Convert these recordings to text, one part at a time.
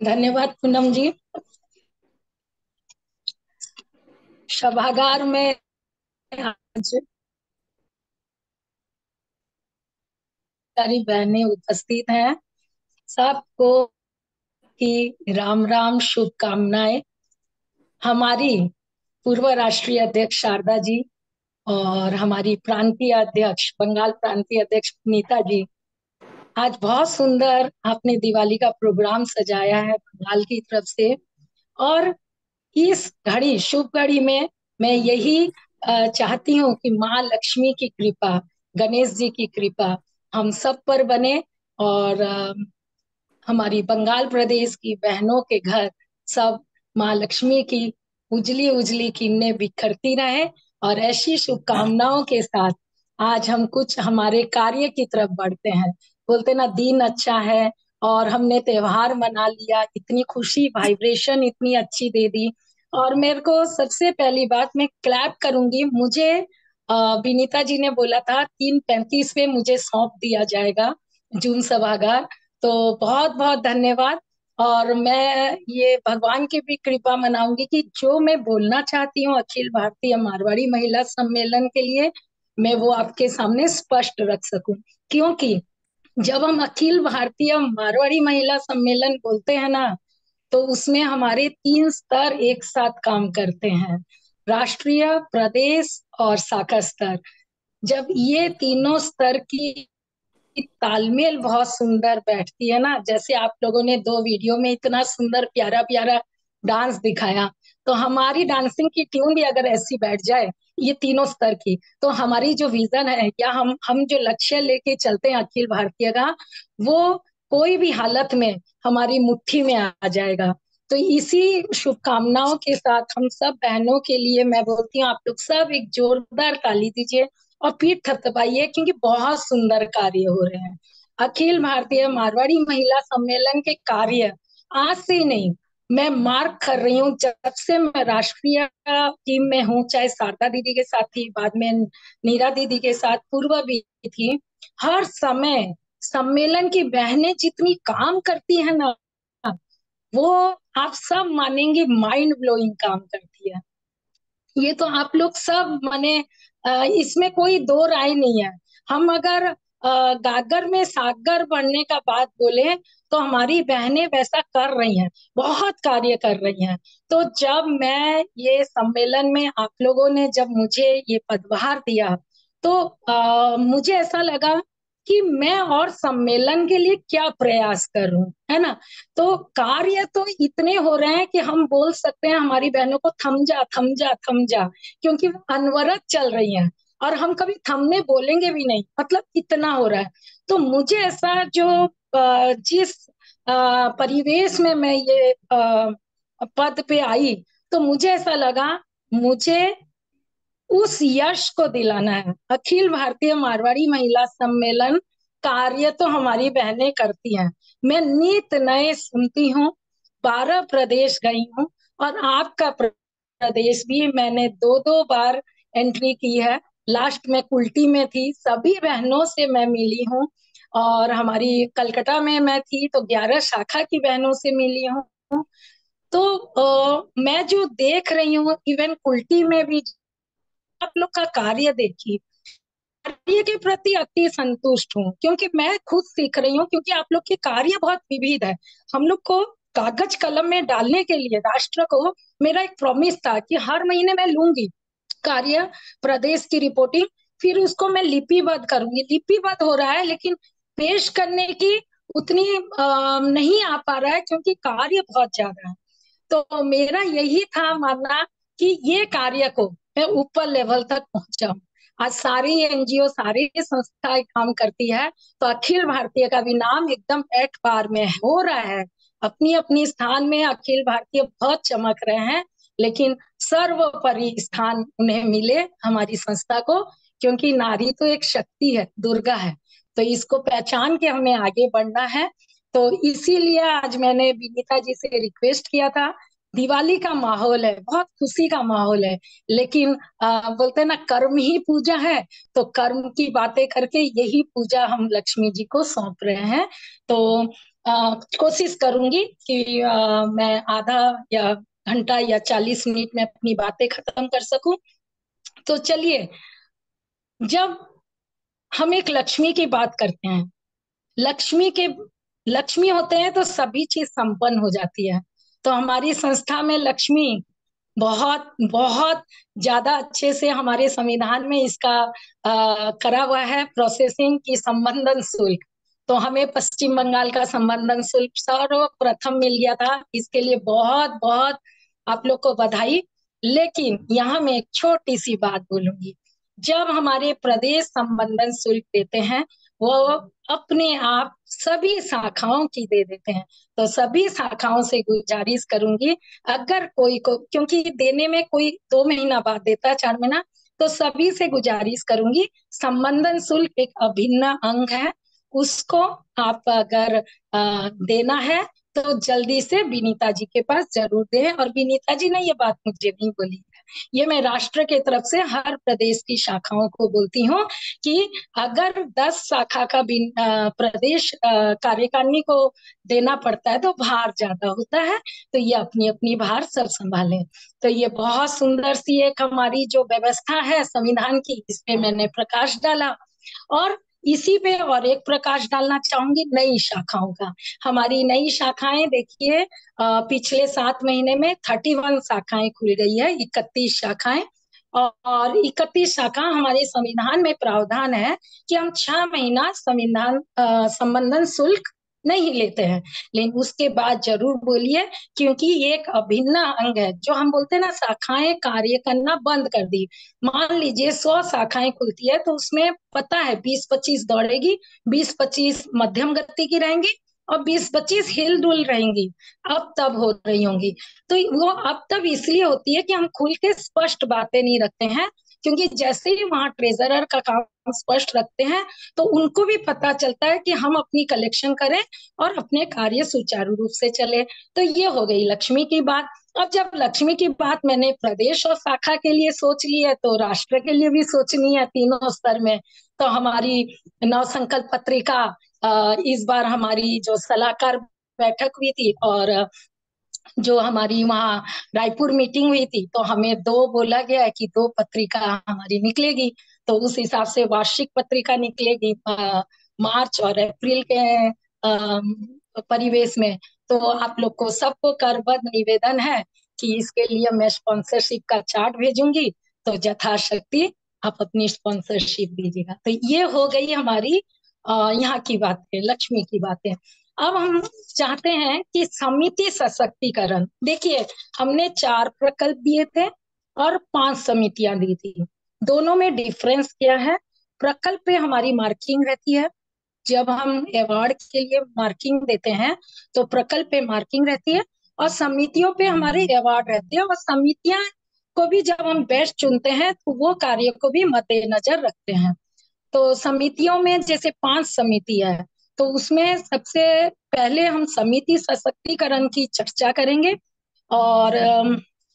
धन्यवाद पूनम जी। सभागार में आज सारी बहनें उपस्थित हैं। सबको की राम राम शुभकामनाएं। हमारी पूर्व राष्ट्रीय अध्यक्ष शारदा जी और हमारी प्रांतीय अध्यक्ष बंगाल प्रांतीय अध्यक्ष नीता जी, आज बहुत सुंदर आपने दिवाली का प्रोग्राम सजाया है बंगाल की तरफ से। और इस घड़ी शुभ घड़ी में मैं यही चाहती हूँ कि माँ लक्ष्मी की कृपा, गणेश जी की कृपा हम सब पर बने और हमारी बंगाल प्रदेश की बहनों के घर सब माँ लक्ष्मी की उजली उजली किरणें बिखरती रहे। और ऐसी शुभकामनाओं के साथ आज हम कुछ हमारे कार्य की तरफ बढ़ते हैं। बोलते ना, दिन अच्छा है और हमने त्योहार मना लिया, इतनी खुशी वाइब्रेशन इतनी अच्छी दे दी। और मेरे को सबसे पहली बात मैं क्लैप करूंगी। मुझे विनीता जी ने बोला था 3:35 पे मुझे सौंप दिया जाएगा जून सभागार। तो बहुत बहुत धन्यवाद। और मैं ये भगवान की भी कृपा मनाऊंगी कि जो मैं बोलना चाहती हूँ अखिल भारतीय मारवाड़ी महिला सम्मेलन के लिए, मैं वो आपके सामने स्पष्ट रख सकूं। क्योंकि जब हम अखिल भारतीय मारवाड़ी महिला सम्मेलन बोलते हैं ना, तो उसमें हमारे 3 स्तर एक साथ काम करते हैं, राष्ट्रीय, प्रदेश और शाखा स्तर। जब ये तीनों स्तर की तालमेल बहुत सुंदर बैठती है ना, जैसे आप लोगों ने 2 वीडियो में इतना सुंदर प्यारा प्यारा डांस दिखाया, तो हमारी डांसिंग की ट्यून भी अगर ऐसी बैठ जाए ये तीनों स्तर की, तो हमारी जो विजन है या हम जो लक्ष्य लेके चलते हैं अखिल भारतीय का, वो कोई भी हालत में हमारी मुट्ठी में आ जाएगा। तो इसी शुभकामनाओं के साथ हम सब बहनों के लिए मैं बोलती हूँ, आप लोग सब एक जोरदार ताली दीजिए और पीठ थपथपाइए, क्योंकि बहुत सुंदर कार्य हो रहे हैं। अखिल भारतीय मारवाड़ी महिला सम्मेलन के कार्य आज से नहीं, मैं मार्क कर रही हूँ जब से मैं राष्ट्रीय टीम में हूँ, चाहे शारदा दीदी के साथ थी, बाद में नीरा दीदी के साथ पूर्व भी थी। हर समय सम्मेलन की बहनें जितनी काम करती है ना, वो आप सब मानेंगे माइंड ब्लोइंग काम करती है। ये तो आप लोग सब माने, इसमें कोई दो राय नहीं है। हम अगर गागर में सागर बढ़ने का बात बोले, तो हमारी बहनें वैसा कर रही हैं, बहुत कार्य कर रही हैं। तो जब मैं ये सम्मेलन में आप लोगों ने जब मुझे ये पदभार दिया, तो मुझे ऐसा लगा कि मैं और सम्मेलन के लिए क्या प्रयास करूं, है ना। तो कार्य तो इतने हो रहे हैं कि हम बोल सकते हैं हमारी बहनों को थम जा थम जा थम जा, क्योंकि वो अनवरत चल रही हैं और हम कभी थमने बोलेंगे भी नहीं, मतलब इतना हो रहा है। तो मुझे ऐसा जो जिस परिवेश में मैं ये पद पे आई, तो मुझे ऐसा लगा मुझे उस यश को दिलाना है। अखिल भारतीय मारवाड़ी महिला सम्मेलन कार्य तो हमारी बहनें करती हैं, मैं नित नए सुनती हूँ। 12 प्रदेश गई हूँ और आपका प्रदेश भी मैंने 2-2 बार एंट्री की है। लास्ट में कुल्टी में थी, सभी बहनों से मैं मिली हूँ। और हमारी कलकत्ता में मैं थी तो 11 शाखा की बहनों से मिली हूँ। तो मैं जो देख रही हूँ इवन कुल्टी में भी आप लोग का कार्य देखिए, कार्य के प्रति अति संतुष्ट हूँ, क्योंकि मैं खुद सीख रही हूँ, क्योंकि आप लोग के कार्य बहुत विविध है। हम लोग को कागज कलम में डालने के लिए राष्ट्र को मेरा एक प्रॉमिस था कि हर महीने मैं लूंगी कार्य, प्रदेश की रिपोर्टिंग, फिर उसको मैं लिपिबद्ध करूंगी। लिपिबद्ध हो रहा है, लेकिन पेश करने की उतनी नहीं आ पा रहा है, क्योंकि कार्य बहुत ज्यादा है। तो मेरा यही था मानना कि ये कार्य को मैं ऊपर लेवल तक पहुंचाऊं। आज सारी एनजीओ सारी संस्थाएं काम करती है, तो अखिल भारतीय का भी नाम एकदम एट पार में हो रहा है। अपनी अपनी स्थान में अखिल भारतीय बहुत चमक रहे हैं, लेकिन सर्वोपरि स्थान उन्हें मिले हमारी संस्था को, क्योंकि नारी तो एक शक्ति है, दुर्गा है। तो इसको पहचान के हमें आगे बढ़ना है। तो इसीलिए आज मैंने विनीता जी से रिक्वेस्ट किया था दिवाली का माहौल है, बहुत खुशी का माहौल है। लेकिन बोलते हैं ना, कर्म ही पूजा है। तो कर्म की बातें करके यही पूजा हम लक्ष्मी जी को सौंप रहे हैं। तो कोशिश करूंगी कि मैं आधा या घंटा या 40 मिनट में अपनी बातें खत्म कर सकूं। तो चलिए, जब हम एक लक्ष्मी की बात करते हैं, लक्ष्मी के लक्ष्मी होते हैं तो सभी चीज संपन्न हो जाती है। तो हमारी संस्था में लक्ष्मी बहुत बहुत ज्यादा अच्छे से हमारे संविधान में इसका करा हुआ है प्रोसेसिंग की संबंधन शुल्क। तो हमें पश्चिम बंगाल का संबंधन शुल्क सर्वप्रथम मिल गया था, इसके लिए बहुत बहुत आप लोग को बधाई। लेकिन यहाँ मैं एक छोटी सी बात बोलूंगी। जब हमारे प्रदेश संबंधन शुल्क देते हैं, वो अपने आप सभी शाखाओं की दे देते हैं। तो सभी शाखाओं से गुजारिश करूंगी, अगर कोई को, क्योंकि देने में कोई 2 महीना बाद देता है, 4 महीना, तो सभी से गुजारिश करूंगी, संबंधन शुल्क एक अभिन्न अंग है, उसको आप अगर देना है तो जल्दी से विनीता जी के पास जरूर दें। और विनीता जी ने ये बात मुझे नहीं बोली है, ये मैं राष्ट्र के तरफ से हर प्रदेश की शाखाओं को बोलती हूँ कि अगर 10 शाखा का प्रदेश कार्यकारिणी को देना पड़ता है तो भार ज्यादा होता है। तो ये अपनी अपनी भार सब संभाले। तो ये बहुत सुंदर सी एक हमारी जो व्यवस्था है संविधान की, इस पे मैंने प्रकाश डाला। और इसी पे और एक प्रकाश डालना चाहूंगी नई शाखाओं का। हमारी नई शाखाएं देखिए, पिछले 7 महीने में 31 शाखाएं खुल गई है, 31 शाखाएं। और 31 शाखा हमारे संविधान में प्रावधान है कि हम 6 महीना संविधान संबंधन शुल्क नहीं लेते हैं। लेकिन उसके बाद जरूर बोलिए, क्योंकि ये एक अभिन्न अंग है। जो हम बोलते हैं ना, शाखाएं कार्य करना बंद कर दी। मान लीजिए 100 शाखाएं खुलती है तो उसमें पता है 20-25 दौड़ेगी, 20-25 मध्यम गति की रहेंगी, और 20-25 हिल डुल रहेंगी, अब तब हो रही होंगी। तो वो अब तब इसलिए होती है कि हम खुल के स्पष्ट बातें नहीं रखते हैं। क्योंकि जैसे ही वहां ट्रेजरर का काम स्पष्ट रखते हैं, तो उनको भी पता चलता है कि हम अपनी कलेक्शन करें और अपने कार्य सुचारू रूप से चले। तो ये हो गई लक्ष्मी की बात। अब जब लक्ष्मी की बात मैंने प्रदेश और शाखा के लिए सोच ली है, तो राष्ट्र के लिए भी सोचनी है, तीनों स्तर में। तो हमारी नव संकल्प पत्रिका, इस बार हमारी जो सलाहकार बैठक हुई थी, और जो हमारी वहाँ रायपुर मीटिंग हुई थी, तो हमें दो बोला गया है कि दो पत्रिका हमारी निकलेगी। तो उस हिसाब से वार्षिक पत्रिका निकलेगी मार्च और अप्रैल के परिवेश में। तो आप लोग को सबको करबद्ध निवेदन है कि इसके लिए मैं स्पॉन्सरशिप का चार्ट भेजूंगी, तो यथाशक्ति आप अपनी स्पॉन्सरशिप दीजिएगा। तो ये हो गई हमारी यहाँ की बातें, लक्ष्मी की बातें। अब हम चाहते हैं कि समिति सशक्तिकरण। देखिए, हमने 4 प्रकल्प दिए थे और 5 समितियां दी थी। दोनों में डिफरेंस क्या है? प्रकल्प पे हमारी मार्किंग रहती है। जब हम अवार्ड के लिए मार्किंग देते हैं तो प्रकल्प पे मार्किंग रहती है, और समितियों पे हमारे अवार्ड रहते हैं। और समितियां को भी जब हम बेस्ट चुनते हैं तो वो कार्य को भी मद्देनजर रखते हैं। तो समितियों में जैसे 5 समिति है, तो उसमें सबसे पहले हम समिति सशक्तिकरण की चर्चा करेंगे। और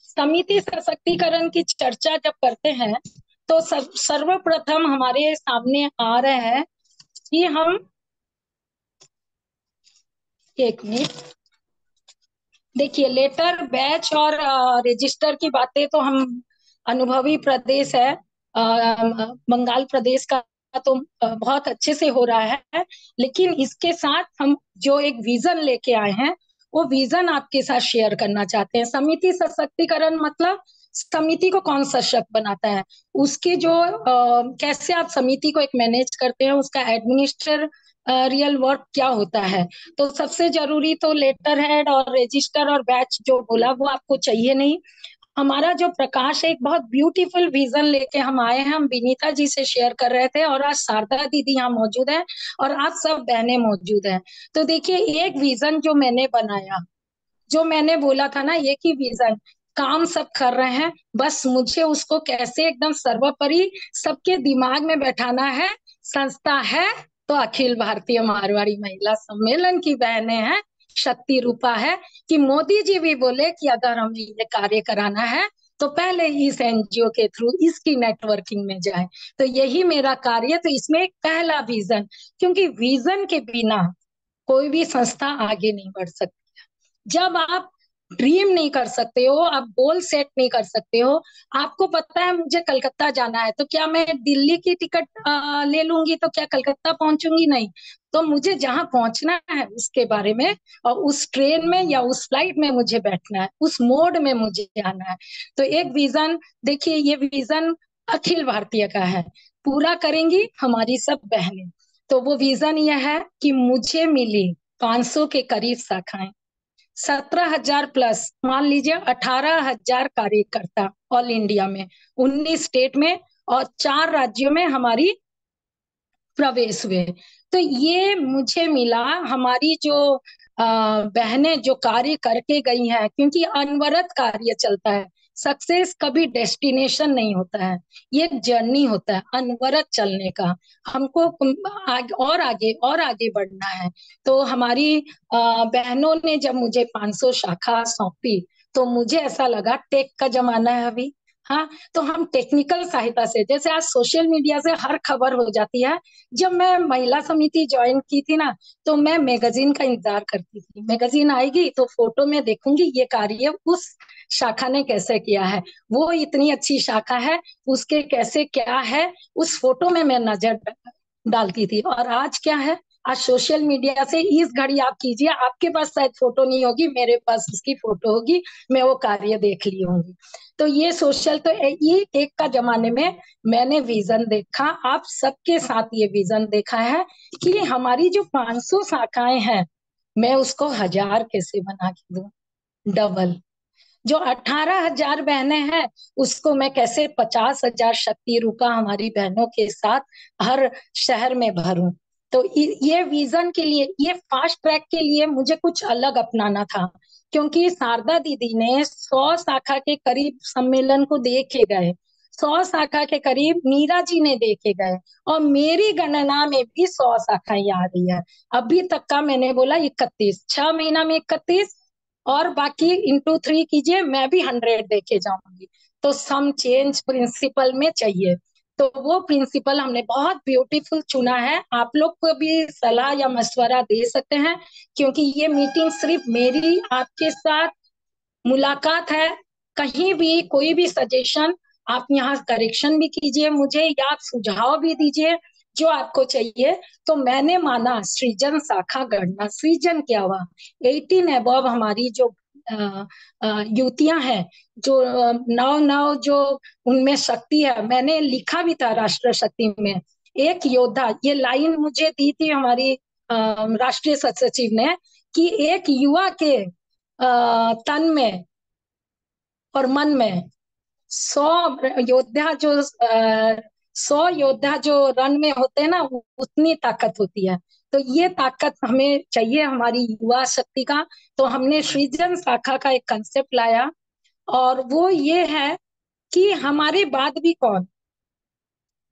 समिति सशक्तिकरण की चर्चा जब करते हैं, तो सर्वप्रथम हमारे सामने आ रहे हैं कि हम, एक मिनट, देखिए, लेटर बैच और रजिस्टर की बातें तो हम, अनुभवी प्रदेश है बंगाल प्रदेश का, तो बहुत अच्छे से हो रहा है। लेकिन इसके साथ हम जो एक विजन लेके आए हैं, वो विजन आपके साथ शेयर करना चाहते हैं। समिति सशक्तिकरण मतलब समिति को कौन सशक्त बनाता है, उसके जो कैसे आप समिति को एक मैनेज करते हैं, उसका एडमिनिस्ट्रेटर रियल वर्क क्या होता है। तो सबसे जरूरी तो लेटर हेड और रजिस्टर और बैच जो बोला वो आपको चाहिए नहीं। हमारा जो प्रकाश है, एक बहुत ब्यूटीफुल विजन लेके हम आए हैं, हम विनीता जी से शेयर कर रहे थे, और आज शारदा दीदी यहाँ मौजूद है, और आज सब बहनें मौजूद हैं। तो देखिए, एक विजन जो मैंने बनाया, जो मैंने बोला था ना, एक ही विजन, काम सब कर रहे हैं, बस मुझे उसको कैसे एकदम सर्वोपरि सबके दिमाग में बैठाना है। संस्था है तो अखिल भारतीय मारवाड़ी महिला सम्मेलन की बहनें हैं, शक्ति रूपा है कि मोदी जी भी बोले कि अगर हमें ये कार्य कराना है तो पहले इस एनजीओ के थ्रू इसकी नेटवर्किंग में जाए। तो यही मेरा कार्य। तो इसमें एक पहला विजन, क्योंकि विजन के बिना कोई भी संस्था आगे नहीं बढ़ सकती। जब आप ड्रीम नहीं कर सकते हो, आप गोल सेट नहीं कर सकते हो। आपको पता है मुझे कलकत्ता जाना है, तो क्या मैं दिल्ली की टिकट ले लूंगी तो क्या कलकत्ता पहुंचूंगी? नहीं। तो मुझे जहां पहुंचना है उसके बारे में, और उस ट्रेन में या उस फ्लाइट में मुझे बैठना है, उस मोड में मुझे आना है। तो एक विजन, देखिए ये विजन अखिल भारतीय का है, पूरा करेंगी हमारी सब बहनें। तो वो विजन यह है कि मुझे मिली 500 के करीब शाखाएं, 17,000 प्लस, मान लीजिए 18,000 कार्यकर्ता ऑल इंडिया में, 19 स्टेट में और 4 राज्यों में हमारी प्रवेश हुए। तो ये मुझे मिला। हमारी जो बहनें जो कार्य करके गई हैं, क्योंकि अनवरत कार्य चलता है, सक्सेस कभी डेस्टिनेशन नहीं होता है, ये एक जर्नी होता है अनवरत चलने का। हमको और आगे और आगे बढ़ना है। तो हमारी बहनों ने जब मुझे 500 शाखा सौंपी, तो मुझे ऐसा लगा टेक का जमाना है अभी। हाँ, तो हम टेक्निकल सहायता से, जैसे आज सोशल मीडिया से हर खबर हो जाती है। जब मैं महिला समिति ज्वाइन की थी ना, तो मैं मैगजीन का इंतजार करती थी, मैगजीन आएगी तो फोटो में देखूंगी ये कार्य उस शाखा ने कैसे किया है, वो इतनी अच्छी शाखा है, उसके कैसे क्या है, उस फोटो में मैं नजर डालती थी। और आज क्या है, आज सोशल मीडिया से इस घड़ी आप कीजिए, आपके पास शायद फोटो नहीं होगी, मेरे पास उसकी फोटो होगी, मैं वो कार्य देख ली होंगी। तो ये सोशल, तो ये एक का जमाने में मैंने विजन देखा, आप सबके साथ ये विजन देखा है कि हमारी जो 500 शाखाएं हैं, मैं उसको 1,000 कैसे बना के दूं, डबल। जो 18,000 बहनें हैं, उसको मैं कैसे 50,000 शक्ति रूपा हमारी बहनों के साथ हर शहर में भरूं। तो ये विजन के लिए, ये फास्ट ट्रैक के लिए मुझे कुछ अलग अपनाना था, क्योंकि शारदा दीदी ने 100 शाखा के करीब सम्मेलन को देखे गए, 100 शाखा के करीब मीरा जी ने देखे गए, और मेरी गणना में भी 100 शाखाएं आ रही है। अभी तक का मैंने बोला 31, 6 महीना में 31, और बाकी इंटू 3 कीजिए, मैं भी 100 देके जाऊंगी। तो सम चेंज प्रिंसिपल में चाहिए। तो वो प्रिंसिपल हमने बहुत ब्यूटीफुल चुना है। आप लोग को भी सलाह या मशवरा दे सकते हैं, क्योंकि ये मीटिंग सिर्फ मेरी आपके साथ मुलाकात है। कहीं भी कोई भी सजेशन, आप यहाँ करेक्शन भी कीजिए मुझे, या आप सुझाव भी दीजिए जो आपको चाहिए। तो मैंने माना सृजन शाखा गणना, सृजन क्या हुआ, 18 अबव हमारी जो युवतियां हैं, जो नव नव जो उनमें शक्ति है, मैंने लिखा भी था राष्ट्र शक्ति में, एक योद्धा, ये लाइन मुझे दी थी हमारी राष्ट्रीय सचिव ने, कि एक युवा के तन में और मन में 100 योद्धा जो 100 योद्धा जो रण में होते हैं ना, उतनी ताकत होती है। तो ये ताकत हमें चाहिए, हमारी युवा शक्ति का। तो हमने सृजन शाखा का एक कंसेप्ट लाया, और वो ये है कि हमारे बाद भी कौन,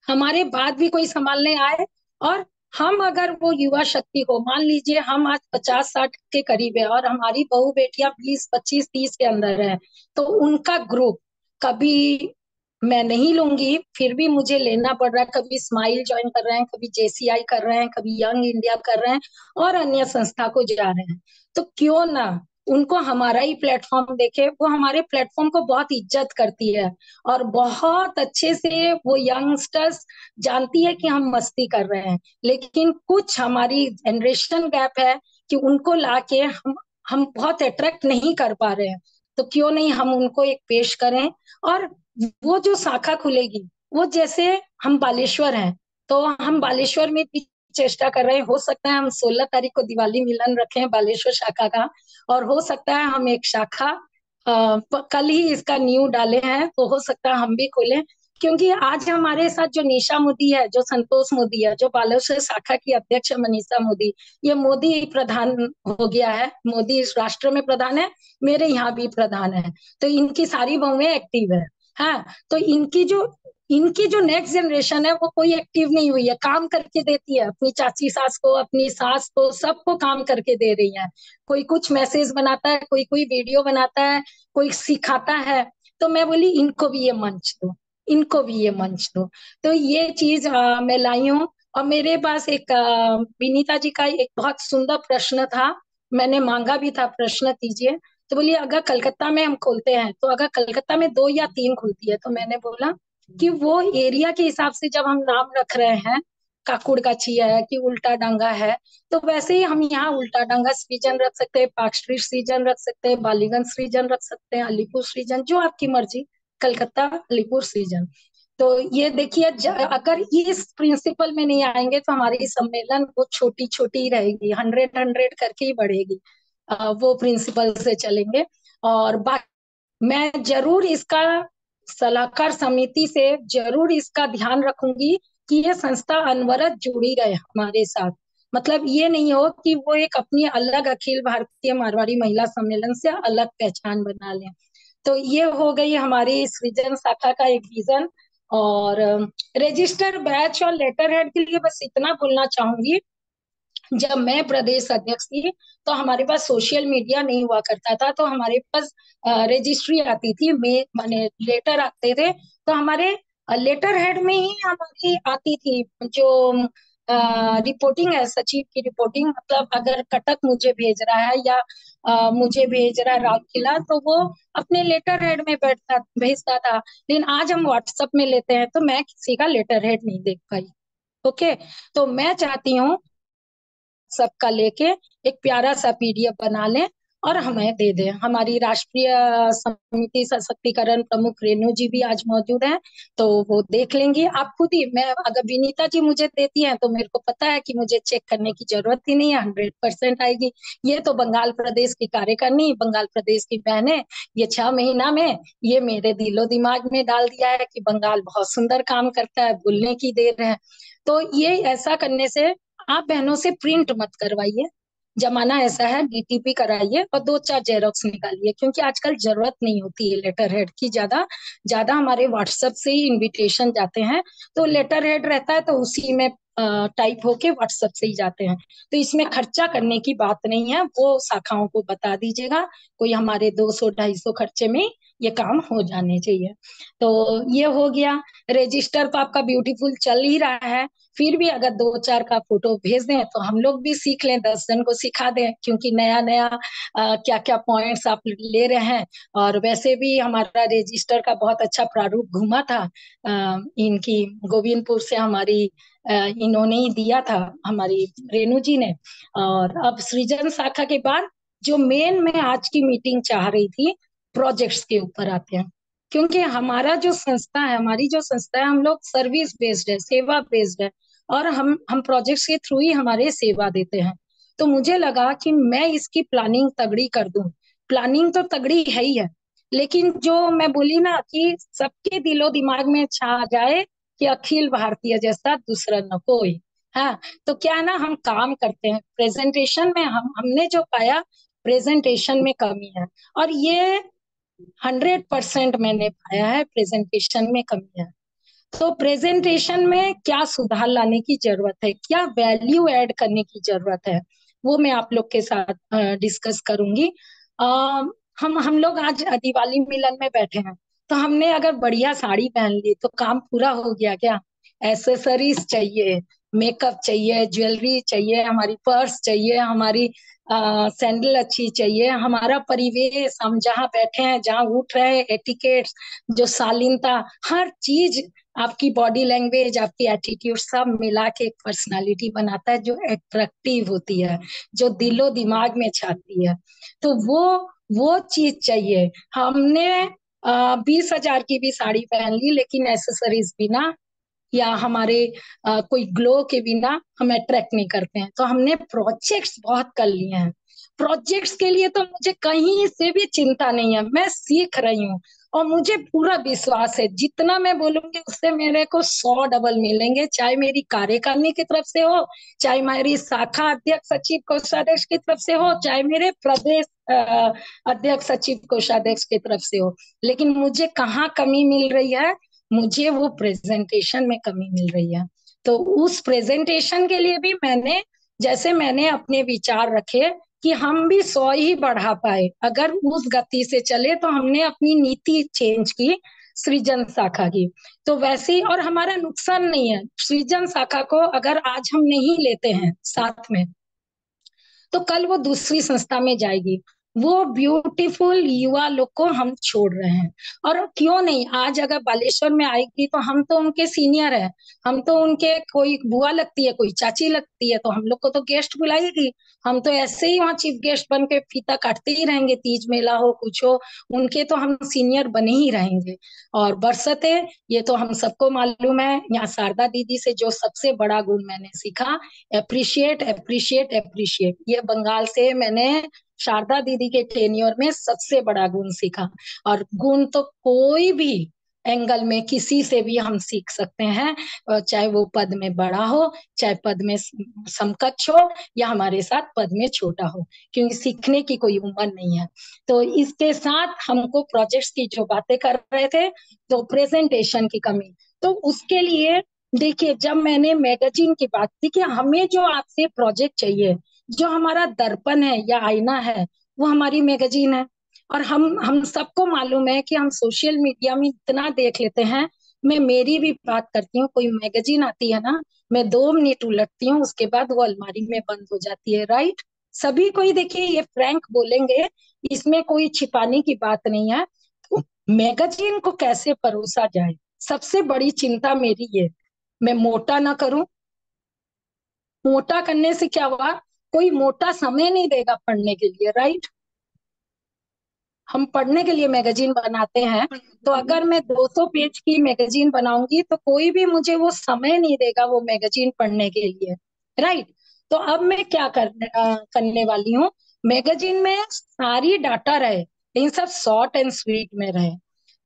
हमारे बाद भी कोई संभालने आए। और हम अगर वो युवा शक्ति को, मान लीजिए हम आज 50-60 के करीब है, और हमारी बहू बेटियां 20-25-30 के अंदर है, तो उनका ग्रुप कभी मैं नहीं लूंगी, फिर भी मुझे लेना पड़ रहा है। कभी स्माइल ज्वाइन कर रहे हैं, कभी जेसीआई कर रहे हैं, कभी यंग इंडिया कर रहे हैं, और अन्य संस्था को जा रहे हैं। तो क्यों ना उनको हमारा ही प्लेटफॉर्म देखे, वो हमारे प्लेटफॉर्म को बहुत इज्जत करती है, और बहुत अच्छे से वो यंगस्टर्स जानती है कि हम मस्ती कर रहे हैं, लेकिन कुछ हमारी जनरेशन गैप है कि उनको लाके हम बहुत अट्रैक्ट नहीं कर पा रहे हैं। तो क्यों नहीं हम उनको एक पेश करें। और वो जो शाखा खुलेगी, वो जैसे हम बालेश्वर हैं, तो हम बालेश्वर में भी चेष्टा कर रहे हैं, हो सकता है हम 16 तारीख को दिवाली मिलन रखें बालेश्वर शाखा का, और हो सकता है हम एक शाखा कल ही इसका न्यू डाले हैं, तो हो सकता है हम भी खोलें। क्योंकि आज हमारे साथ जो निशा मोदी है, जो संतोष मोदी है, जो बालेश्वर शाखा की अध्यक्ष मनीषा मोदी, ये मोदी प्रधान हो गया है, मोदी इस राष्ट्र में प्रधान है, मेरे यहाँ भी प्रधान है। तो इनकी सारी बहुएं एक्टिव है। हाँ, तो इनकी जो नेक्स्ट जनरेशन है वो कोई एक्टिव नहीं हुई है, काम करके देती है अपनी चाची सास को, अपनी सास को, सबको काम करके दे रही है। कोई कुछ मैसेज बनाता है, कोई कोई वीडियो बनाता है, कोई सिखाता है। तो मैं बोली इनको भी ये मंच दो, इनको भी ये मंच दो। तो ये चीज मैं लाई हूँ। और मेरे पास एक विनीता जी का एक बहुत सुंदर प्रश्न था, मैंने मांगा भी था प्रश्न कीजिए। तो बोलिए अगर कलकत्ता में हम खोलते हैं तो अगर कलकत्ता में 2 या 3 खुलती है, तो मैंने बोला कि वो एरिया के हिसाब से जब हम नाम रख रहे हैं, काकुड़गाछी है कि उल्टा डांगा है, तो वैसे ही हम यहाँ उल्टा डांगा सृजन रख सकते हैं, पार्क स्ट्रीट सृजन रख सकते हैं, बालीगंज सृजन रख सकते हैं, अलीपुर सृजन, जो आपकी मर्जी, कलकत्ता अलीपुर सृजन। तो ये देखिए, अगर इस प्रिंसिपल में नहीं आएंगे तो हमारी सम्मेलन वो छोटी छोटी ही रहेगी, 100 करके ही बढ़ेगी। वो प्रिंसिपल से चलेंगे। और बाकी मैं जरूर इसका सलाहकार समिति से जरूर इसका ध्यान रखूंगी कि ये संस्था अनवरत जुड़ी रहे हमारे साथ। मतलब ये नहीं हो कि वो एक अपनी अलग अखिल भारतीय मारवाड़ी महिला सम्मेलन से अलग पहचान बना लें। तो ये हो गई हमारी सृजन शाखा का एक विजन। और रजिस्टर बैच और लेटर हेड के लिए बस इतना बोलना चाहूंगी, जब मैं प्रदेश अध्यक्ष थी तो हमारे पास सोशल मीडिया नहीं हुआ करता था, तो हमारे पास रजिस्ट्री आती थी, में माने लेटर आते थे, तो हमारे लेटर हेड में ही हमारी आती थी जो रिपोर्टिंग है, सचिव की रिपोर्टिंग। मतलब अगर कटक मुझे भेज रहा है या मुझे भेज रहा है राउरकेला, तो वो अपने लेटर हेड में बैठता भेजता था। लेकिन आज हम व्हाट्सएप में लेते हैं, तो मैं किसी का लेटर हेड नहीं देख पाई। ओके, तो मैं चाहती हूँ सबका लेके एक प्यारा सा पीडीएफ बना लें और हमें दे दें। हमारी राष्ट्रीय समिति सशक्तिकरण प्रमुख रेणु जी भी आज मौजूद हैं, तो वो देख लेंगी। आप खुद ही, मैं अगर विनीता जी मुझे देती हैं तो मेरे को पता है कि मुझे चेक करने की जरूरत ही नहीं है, 100% आएगी। ये तो बंगाल प्रदेश की कार्यकारिणी, बंगाल प्रदेश की बहनें ये 6 महीना में ये मेरे दिलो दिमाग में डाल दिया है कि बंगाल बहुत सुंदर काम करता है, बोलने की देर है। तो ये ऐसा करने से आप बहनों से प्रिंट मत करवाइए, जमाना ऐसा है, डीटीपी कराइए और 2 4 जेरोक्स निकालिए, क्योंकि आजकल जरूरत नहीं होती है लेटर हेड की। ज्यादा ज्यादा हमारे व्हाट्सएप से ही इनविटेशन जाते हैं, तो लेटर हेड रहता है तो उसी में टाइप होके व्हाट्सएप से ही जाते हैं। तो इसमें खर्चा करने की बात नहीं है, वो शाखाओं को बता दीजिएगा। कोई हमारे 200 250 खर्चे में ये काम हो जाने चाहिए। तो ये हो गया। रजिस्टर तो आपका ब्यूटीफुल चल ही रहा है, फिर भी अगर 2 4 का फोटो भेज दें तो हम लोग भी सीख लें, 10 जन को सिखा दें, क्योंकि नया नया क्या क्या पॉइंट्स आप ले रहे हैं। और वैसे भी हमारा रजिस्टर का बहुत अच्छा प्रारूप घूमा था, इनकी गोविंदपुर से हमारी इन्होंने ही दिया था, हमारी रेणु जी ने। और अब सृजन शाखा के बाद जो मेन मैं आज की मीटिंग चाह रही थी, प्रोजेक्ट्स के ऊपर आते हैं। क्योंकि हमारा जो संस्था है, हमारी जो संस्था है, हम लोग सर्विस बेस्ड है, सेवा बेस्ड है, और हम प्रोजेक्ट्स के थ्रू ही हमारे सेवा देते हैं। तो मुझे लगा कि मैं इसकी प्लानिंग तगड़ी कर दूं। प्लानिंग तो तगड़ी है ही है, लेकिन जो मैं बोली ना कि सबके दिलो दिमाग में छा जाए कि अखिल भारतीय जैसा दूसरा न कोई। हाँ, तो क्या है ना, हम काम करते हैं प्रेजेंटेशन में, हमने जो पाया प्रेजेंटेशन में कमी है, और ये 100% मैंने पाया है प्रेजेंटेशन में कमी है। तो प्रेजेंटेशन में क्या सुधार लाने की जरूरत है, क्या वैल्यू ऐड करने की जरूरत है, वो मैं आप लोग के साथ डिस्कस करूंगी। अ, हम लोग आज दिवाली मिलन में बैठे हैं, तो हमने अगर बढ़िया साड़ी पहन ली तो काम पूरा हो गया क्या? एसेसरीज चाहिए, मेकअप चाहिए, ज्वेलरी चाहिए, हमारी पर्स चाहिए, हमारी सैंडल अच्छी चाहिए, हमारा परिवेश, हम जहाँ बैठे हैं, जहाँ उठ रहे हैं, एटिकेट्स, जो शालीनता, हर चीज, आपकी बॉडी लैंग्वेज, आपकी एटीट्यूड, सब मिला के एक पर्सनालिटी बनाता है जो अट्रैक्टिव होती है, जो दिलो दिमाग में छाती है। तो वो चीज चाहिए। हमने 20,000 की भी साड़ी पहन ली, लेकिन एसेसरीज बिना या हमारे कोई ग्लो के बिना हम अट्रैक्ट नहीं करते हैं। तो हमने प्रोजेक्ट्स बहुत कर लिए हैं। प्रोजेक्ट्स के लिए तो मुझे कहीं से भी चिंता नहीं है, मैं सीख रही हूँ। और मुझे पूरा विश्वास है जितना मैं बोलूंगी उससे मेरे को 100 डबल मिलेंगे, चाहे मेरी कार्यकारिणी की तरफ से हो, चाहे मेरी शाखा अध्यक्ष सचिव कोषाध्यक्ष की तरफ से हो, चाहे मेरे प्रदेश अध्यक्ष सचिव कोषाध्यक्ष की तरफ से हो। लेकिन मुझे कहाँ कमी मिल रही है, मुझे वो प्रेजेंटेशन में कमी मिल रही है। तो उस प्रेजेंटेशन के लिए भी मैंने अपने विचार रखे कि हम भी 100 ही बढ़ा पाए अगर उस गति से चले, तो हमने अपनी नीति चेंज की सृजन शाखा की। तो वैसे ही, और हमारा नुकसान नहीं है, सृजन शाखा को अगर आज हम नहीं लेते हैं साथ में, तो कल वो दूसरी संस्था में जाएगी। वो ब्यूटीफुल युवा लोग को हम छोड़ रहे हैं। और क्यों नहीं, आज अगर बालेश्वर में आएगी तो हम तो उनके सीनियर है, हम तो उनके कोई बुआ लगती है, कोई चाची लगती है, तो हम लोग को तो गेस्ट बुलाएगी। हम तो ऐसे ही वहाँ चीफ गेस्ट बन के फीता काटते ही रहेंगे, तीज मेला हो कुछ हो, उनके तो हम सीनियर बने ही रहेंगे। और बरसते, ये तो हम सबको मालूम है, यहाँ शारदा दीदी से जो सबसे बड़ा गुण मैंने सीखा, एप्रिशिएट एप्रिशिएट एप्रिशिएट, ये बंगाल से मैंने शारदा दीदी के टेन्योर में सबसे बड़ा गुण सीखा। और गुण तो कोई भी एंगल में किसी से भी हम सीख सकते हैं, चाहे वो पद में बड़ा हो, चाहे पद में समकक्ष हो, या हमारे साथ पद में छोटा हो, क्योंकि सीखने की कोई उम्र नहीं है। तो इसके साथ हमको प्रोजेक्ट्स की जो बातें कर रहे थे, तो प्रेजेंटेशन की कमी, तो उसके लिए देखिए, जब मैंने मैगजीन की बात की कि हमें जो आपसे प्रोजेक्ट चाहिए, जो हमारा दर्पण है या आईना है, वो हमारी मैगजीन है। और हम सबको मालूम है कि हम सोशल मीडिया में इतना देख लेते हैं। मैं मेरी भी बात करती हूँ, कोई मैगजीन आती है ना, मैं 2 मिनट उलटती हूँ, उसके बाद वो अलमारी में बंद हो जाती है, राइट। सभी कोई देखिए, ये फ्रैंक बोलेंगे, इसमें कोई छिपाने की बात नहीं है। तो मैगजीन को कैसे परोसा जाए, सबसे बड़ी चिंता मेरी ये, मैं मोटा ना करूं। मोटा करने से क्या हुआ, कोई मोटा समय नहीं देगा पढ़ने के लिए, राइट। हम पढ़ने के लिए मैगजीन बनाते हैं, तो अगर मैं 200 पेज की मैगजीन बनाऊंगी तो कोई भी मुझे वो समय नहीं देगा वो मैगजीन पढ़ने के लिए, राइट। तो अब मैं क्या करने वाली हूँ, मैगजीन में सारी डाटा रहे लेकिन सब शॉर्ट एंड स्वीट में रहे।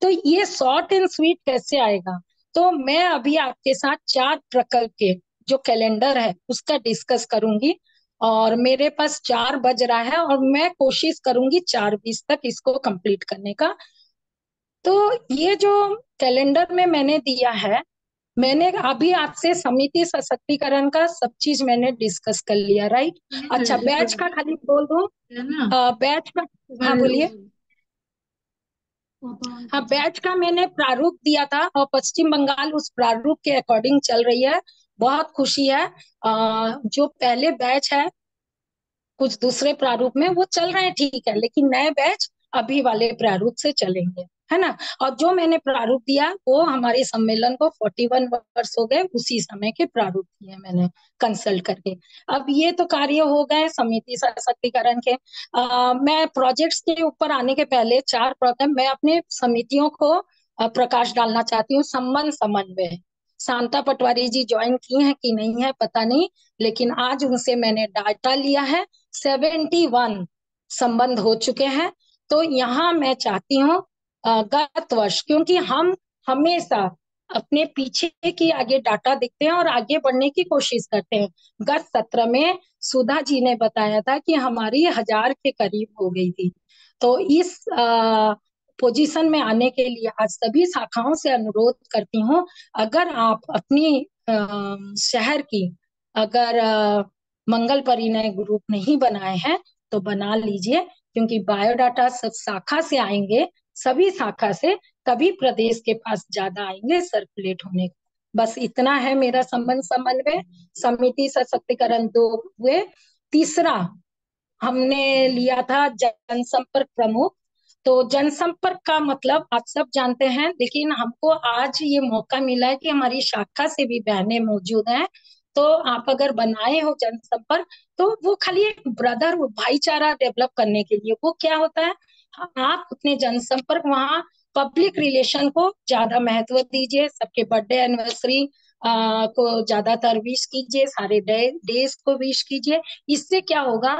तो ये शॉर्ट एंड स्वीट कैसे आएगा, तो मैं अभी आपके साथ 4 प्रकल्प के जो कैलेंडर है उसका डिस्कस करूंगी। और मेरे पास 4 बज रहा है और मैं कोशिश करूंगी 4:20 तक इसको कंप्लीट करने का। तो ये जो कैलेंडर में मैंने दिया है, मैंने अभी आपसे समिति सशक्तिकरण का सब चीज मैंने डिस्कस कर लिया, राइट। अच्छा, बैच का खाली बोल दूं, बैच का, हाँ बोलिए। हाँ, बैच का मैंने प्रारूप दिया था और पश्चिम बंगाल उस प्रारूप के अकॉर्डिंग चल रही है। बहुत खुशी है। जो पहले बैच है कुछ दूसरे प्रारूप में वो चल रहे हैं, ठीक है, लेकिन नए बैच अभी वाले प्रारूप से चलेंगे, है ना। और जो मैंने प्रारूप दिया वो हमारे सम्मेलन को 41 वर्ष हो गए, उसी समय के प्रारूप दिए मैंने कंसल्ट करके। अब ये तो कार्य हो गए समिति सशक्तिकरण के। मैं प्रोजेक्ट्स के ऊपर आने के पहले 4 प्रोग्राम मैं अपने समितियों को प्रकाश डालना चाहती हूँ। संबंध समन्वय, शांता पटवारी जी ज्वाइन की हैं कि नहीं है पता नहीं, लेकिन आज उनसे मैंने डाटा लिया है, 71 संबंध हो चुके हैं। तो यहाँ मैं चाहती हूँ गत वर्ष, क्योंकि हम हमेशा अपने पीछे की आगे डाटा देखते हैं और आगे बढ़ने की कोशिश करते हैं। गत सत्र में सुधा जी ने बताया था कि हमारी 1000 के करीब हो गई थी। तो इस पोजीशन में आने के लिए आज सभी शाखाओं से अनुरोध करती हूँ, अगर आप अपनी शहर की अगर मंगल परिणय ग्रुप नहीं बनाए हैं तो बना लीजिए, क्योंकि बायोडाटा सब शाखा से आएंगे, सभी शाखा से, तभी प्रदेश के पास ज्यादा आएंगे सर्कुलेट होने को। बस इतना है मेरा संबंध समन्वय। समिति सशक्तिकरण 2 हुए। तीसरा हमने लिया था जनसंपर्क प्रमुख। तो जनसंपर्क का मतलब आप सब जानते हैं, लेकिन हमको आज ये मौका मिला है कि हमारी शाखा से भी बहनें मौजूद हैं। तो आप अगर बनाए हो जनसंपर्क, तो वो खाली एक ब्रदर भाईचारा डेवलप करने के लिए, वो क्या होता है, आप अपने जनसंपर्क वहाँ पब्लिक रिलेशन को ज्यादा महत्व दीजिए, सबके बर्थडे एनिवर्सरी को ज्यादातर विश कीजिए, सारे डेज को विश कीजिए। इससे क्या होगा,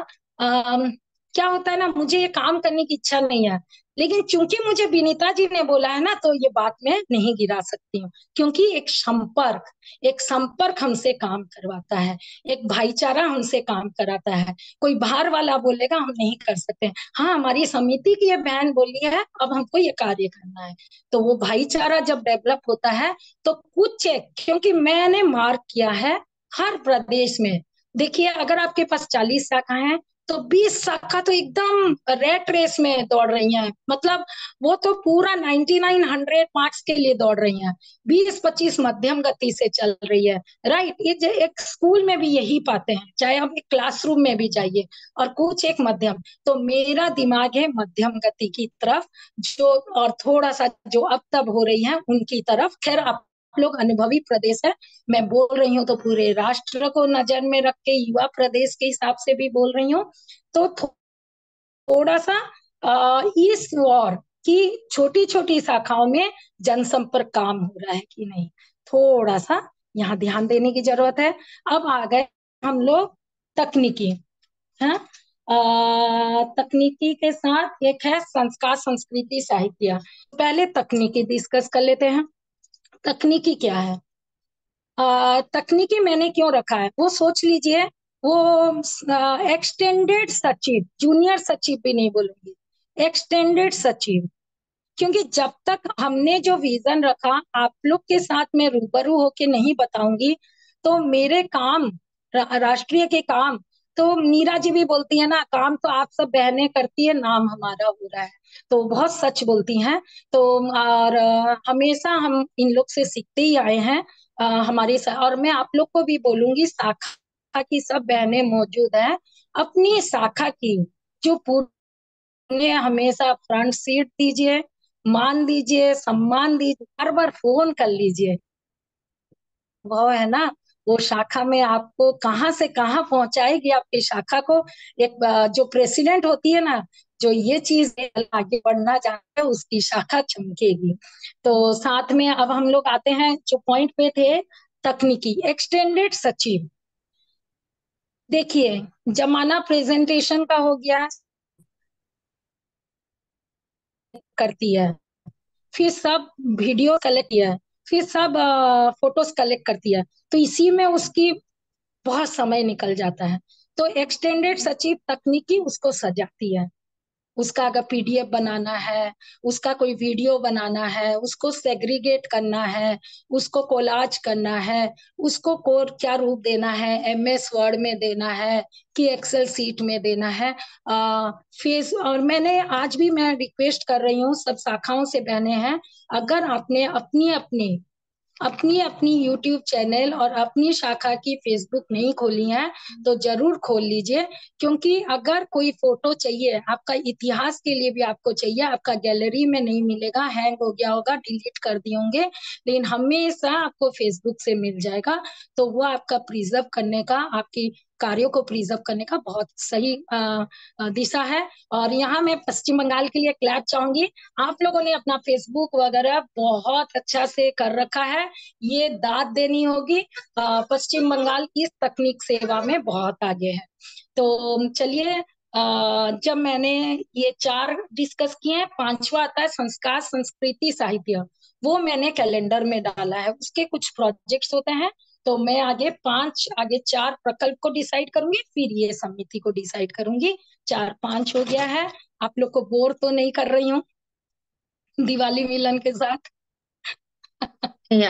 क्या होता है ना, मुझे ये काम करने की इच्छा नहीं है, लेकिन चूंकि मुझे विनीता जी ने बोला है ना, तो ये बात मैं नहीं गिरा सकती हूँ, क्योंकि एक संपर्क हमसे काम करवाता है, एक भाईचारा हमसे काम कराता है। कोई बाहर वाला बोलेगा हम नहीं कर सकते, हाँ हमारी समिति की ये बहन बोली है, अब हमको ये कार्य करना है। तो वो भाईचारा जब डेवलप होता है, तो कुछ, क्योंकि मैंने मार्क किया है हर प्रदेश में, देखिए अगर आपके पास 40 शाखा है, तो 20 शाखा तो एकदम रेट रेस में दौड़ रही हैं, मतलब वो तो पूरा 99 100 मार्क्स के लिए दौड़ रही हैं, 20 25 मध्यम गति से चल रही है। राइट, ये जो एक स्कूल में भी यही पाते हैं, चाहे हम एक क्लासरूम में भी जाइए, और कुछ एक मध्यम। तो मेरा दिमाग है मध्यम गति की तरफ, जो और थोड़ा सा जो अब तब हो रही है उनकी तरफ। खैर आप लोग अनुभवी प्रदेश है, मैं बोल रही हूँ तो पूरे राष्ट्र को नजर में रख के युवा प्रदेश के हिसाब से भी बोल रही हूँ। तो थोड़ा सा इस और की छोटी छोटी शाखाओं में जनसंपर्क काम हो रहा है कि नहीं, थोड़ा सा यहाँ ध्यान देने की जरूरत है। अब आ गए हम लोग तकनीकी, है। तकनीकी के साथ एक है संस्कार संस्कृति साहित्य। पहले तकनीकी डिस्कस कर लेते हैं। तकनीकी क्या है? तकनीकी मैंने क्यों रखा है वो सोच लीजिए। वो एक्सटेंडेड सचिव, जूनियर सचिव भी नहीं बोलूंगी, एक्सटेंडेड सचिव। क्योंकि जब तक हमने जो विजन रखा, आप लोग के साथ मैं रूबरू होके नहीं बताऊंगी, तो मेरे काम, राष्ट्रीय के काम, तो नीरा जी भी बोलती है ना, काम तो आप सब बहनें करती है, नाम हमारा हो रहा है। तो बहुत सच बोलती हैं। तो और हमेशा हम इन लोग से सीखते ही आए हैं। और मैं आप लोग को भी बोलूंगी, शाखा की सब बहनें मौजूद हैं, अपनी शाखा की जो उन्हें हमेशा फ्रंट सीट दीजिए, मान दीजिए, सम्मान दीजिए, हर बार फोन कर लीजिए। वो है ना, वो शाखा में आपको कहाँ से कहाँ पहुंचाएगी आपकी शाखा को। एक जो प्रेसिडेंट होती है ना, जो ये चीज आगे बढ़ना चाहता है, उसकी शाखा चमकेगी। तो साथ में अब हम लोग आते हैं जो पॉइंट पे थे, तकनीकी एक्सटेंडेड सचिव। देखिए, जमाना प्रेजेंटेशन का हो गया, करती है, फिर सब वीडियो कलेक्ट किया है, फिर सब फोटोज कलेक्ट करती है, तो इसी में उसकी बहुत समय निकल जाता है। तो एक्सटेंडेड सचिव तकनीकी उसको सजाती है, उसका अगर पीडीएफ बनाना है, उसका कोई वीडियो बनाना है, उसको सेग्रीगेट करना है, उसको कोलाज करना है, उसको कोड क्या रूप देना है, एमएस वर्ड में देना है कि एक्सेल सीट में देना है। फेस और मैंने आज भी मैं रिक्वेस्ट कर रही हूँ, सब शाखाओं से बहने हैं, अगर आपने अपनी अपनी अपनी अपनी यूट्यूब चैनल और अपनी शाखा की फेसबुक नहीं खोली है, तो जरूर खोल लीजिए। क्योंकि अगर कोई फोटो चाहिए, आपका इतिहास के लिए भी आपको चाहिए, आपका गैलरी में नहीं मिलेगा, हैंग हो गया होगा, डिलीट कर दिए होंगे, लेकिन हमेशा आपको फेसबुक से मिल जाएगा। तो वो आपका प्रिजर्व करने का, आपकी कार्यों को प्रिजर्व करने का बहुत सही दिशा है। और यहाँ मैं पश्चिम बंगाल के लिए क्लैप चाहूंगी, आप लोगों ने अपना फेसबुक वगैरह बहुत अच्छा से कर रखा है, ये दाद देनी होगी। पश्चिम बंगाल इस तकनीक सेवा में बहुत आगे है। तो चलिए, जब मैंने ये चार डिस्कस किए हैं, पांचवा आता है संस्कार संस्कृति साहित्य, वो मैंने कैलेंडर में डाला है, उसके कुछ प्रोजेक्ट्स होते हैं। तो मैं आगे चार प्रकल्प को डिसाइड करूंगी, फिर ये समिति को डिसाइड करूंगी। चार पांच हो गया है। आप लोग को बोर तो नहीं कर रही हूँ दिवाली मिलन के साथ?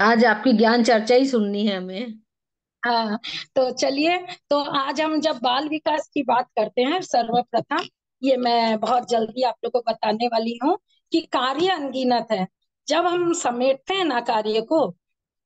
आज आपकी ज्ञान चर्चा ही सुननी है हमें। हाँ, तो चलिए, तो आज हम जब बाल विकास की बात करते हैं, सर्वप्रथम ये मैं बहुत जल्दी आप लोग को बताने वाली हूँ कि कार्य अनगिनत है। जब हम समेटते हैं ना कार्य को,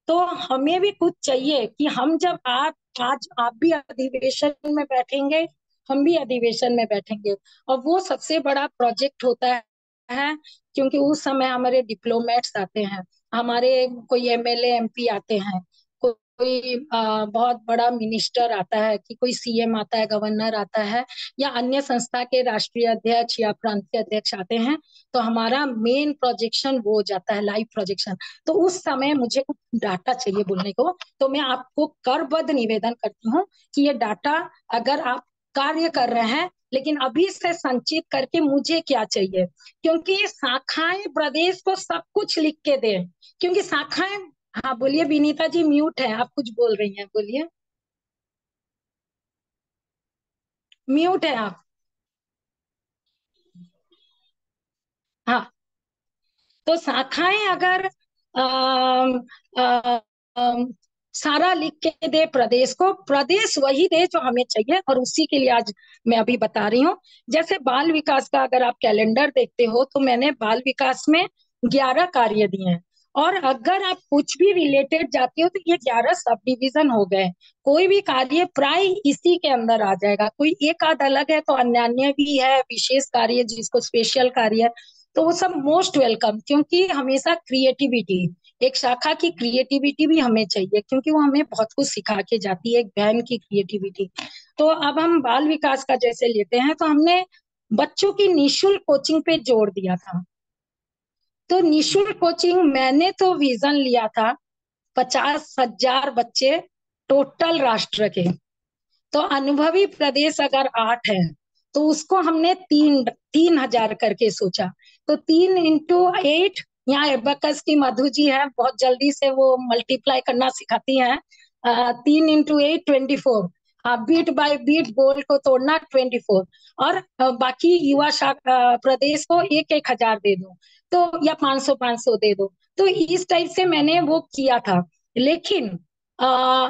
तो हमें भी कुछ चाहिए कि हम जब आज आप भी अधिवेशन में बैठेंगे, हम भी अधिवेशन में बैठेंगे, और वो सबसे बड़ा प्रोजेक्ट होता है। क्योंकि उस समय हमारे डिप्लोमेट्स आते हैं, हमारे कोई एमएलए एमपी आते हैं, कोई बहुत बड़ा मिनिस्टर आता है, कि कोई सीएम आता है, गवर्नर आता है, या अन्य संस्था के राष्ट्रीय अध्यक्ष या प्रांतीय अध्यक्ष आते हैं। तो हमारा मेन प्रोजेक्शन वो हो जाता है, लाइव प्रोजेक्शन। तो उस समय मुझे कुछ डाटा चाहिए बोलने को, तो मैं आपको करबद्ध निवेदन करती हूँ कि ये डाटा, अगर आप कार्य कर रहे हैं, लेकिन अभी से संचित करके मुझे क्या चाहिए, क्योंकि शाखाएं प्रदेश को सब कुछ लिख के दे, क्योंकि शाखाएं। हाँ बोलिए विनीता जी, म्यूट है, आप कुछ बोल रही हैं, बोलिए। म्यूट है आप। हाँ, तो शाखाएं अगर अम, अ, अम, सारा लिख के दे प्रदेश को, प्रदेश वही दे जो हमें चाहिए, और उसी के लिए आज मैं अभी बता रही हूँ। जैसे बाल विकास का अगर आप कैलेंडर देखते हो, तो मैंने बाल विकास में 11 कार्य दिए हैं। और अगर आप कुछ भी रिलेटेड जाते हो, तो ये 11 सब डिवीजन हो गए। कोई भी कार्य प्राय इसी के अंदर आ जाएगा। कोई एक आध अलग है तो अन्य अन्य भी है, विशेष कार्य जिसको स्पेशल कार्य, तो वो सब मोस्ट वेलकम। क्योंकि हमेशा क्रिएटिविटी, एक शाखा की क्रिएटिविटी भी हमें चाहिए, क्योंकि वो हमें बहुत कुछ सिखा के जाती है, एक बहन की क्रिएटिविटी। तो अब हम बाल विकास का जैसे लेते हैं, तो हमने बच्चों की निशुल्क कोचिंग पे जोर दिया था। तो निशुल्क कोचिंग मैंने तो विजन लिया था 50,000 बच्चे टोटल राष्ट्र के। तो अनुभवी प्रदेश अगर 8 है, तो उसको हमने 3,000 करके सोचा। तो 3 × 8, यहाँ एबकस की मधु जी है, बहुत जल्दी से वो मल्टीप्लाई करना सिखाती हैं। 3 × 8 24। हाँ, बीट बाय बीट गोल को तोड़ना 24। और बाकी युवा प्रदेश को 1-1 हजार दे दो, तो या 500-500 दे दो। तो इस टाइप से मैंने वो किया था। लेकिन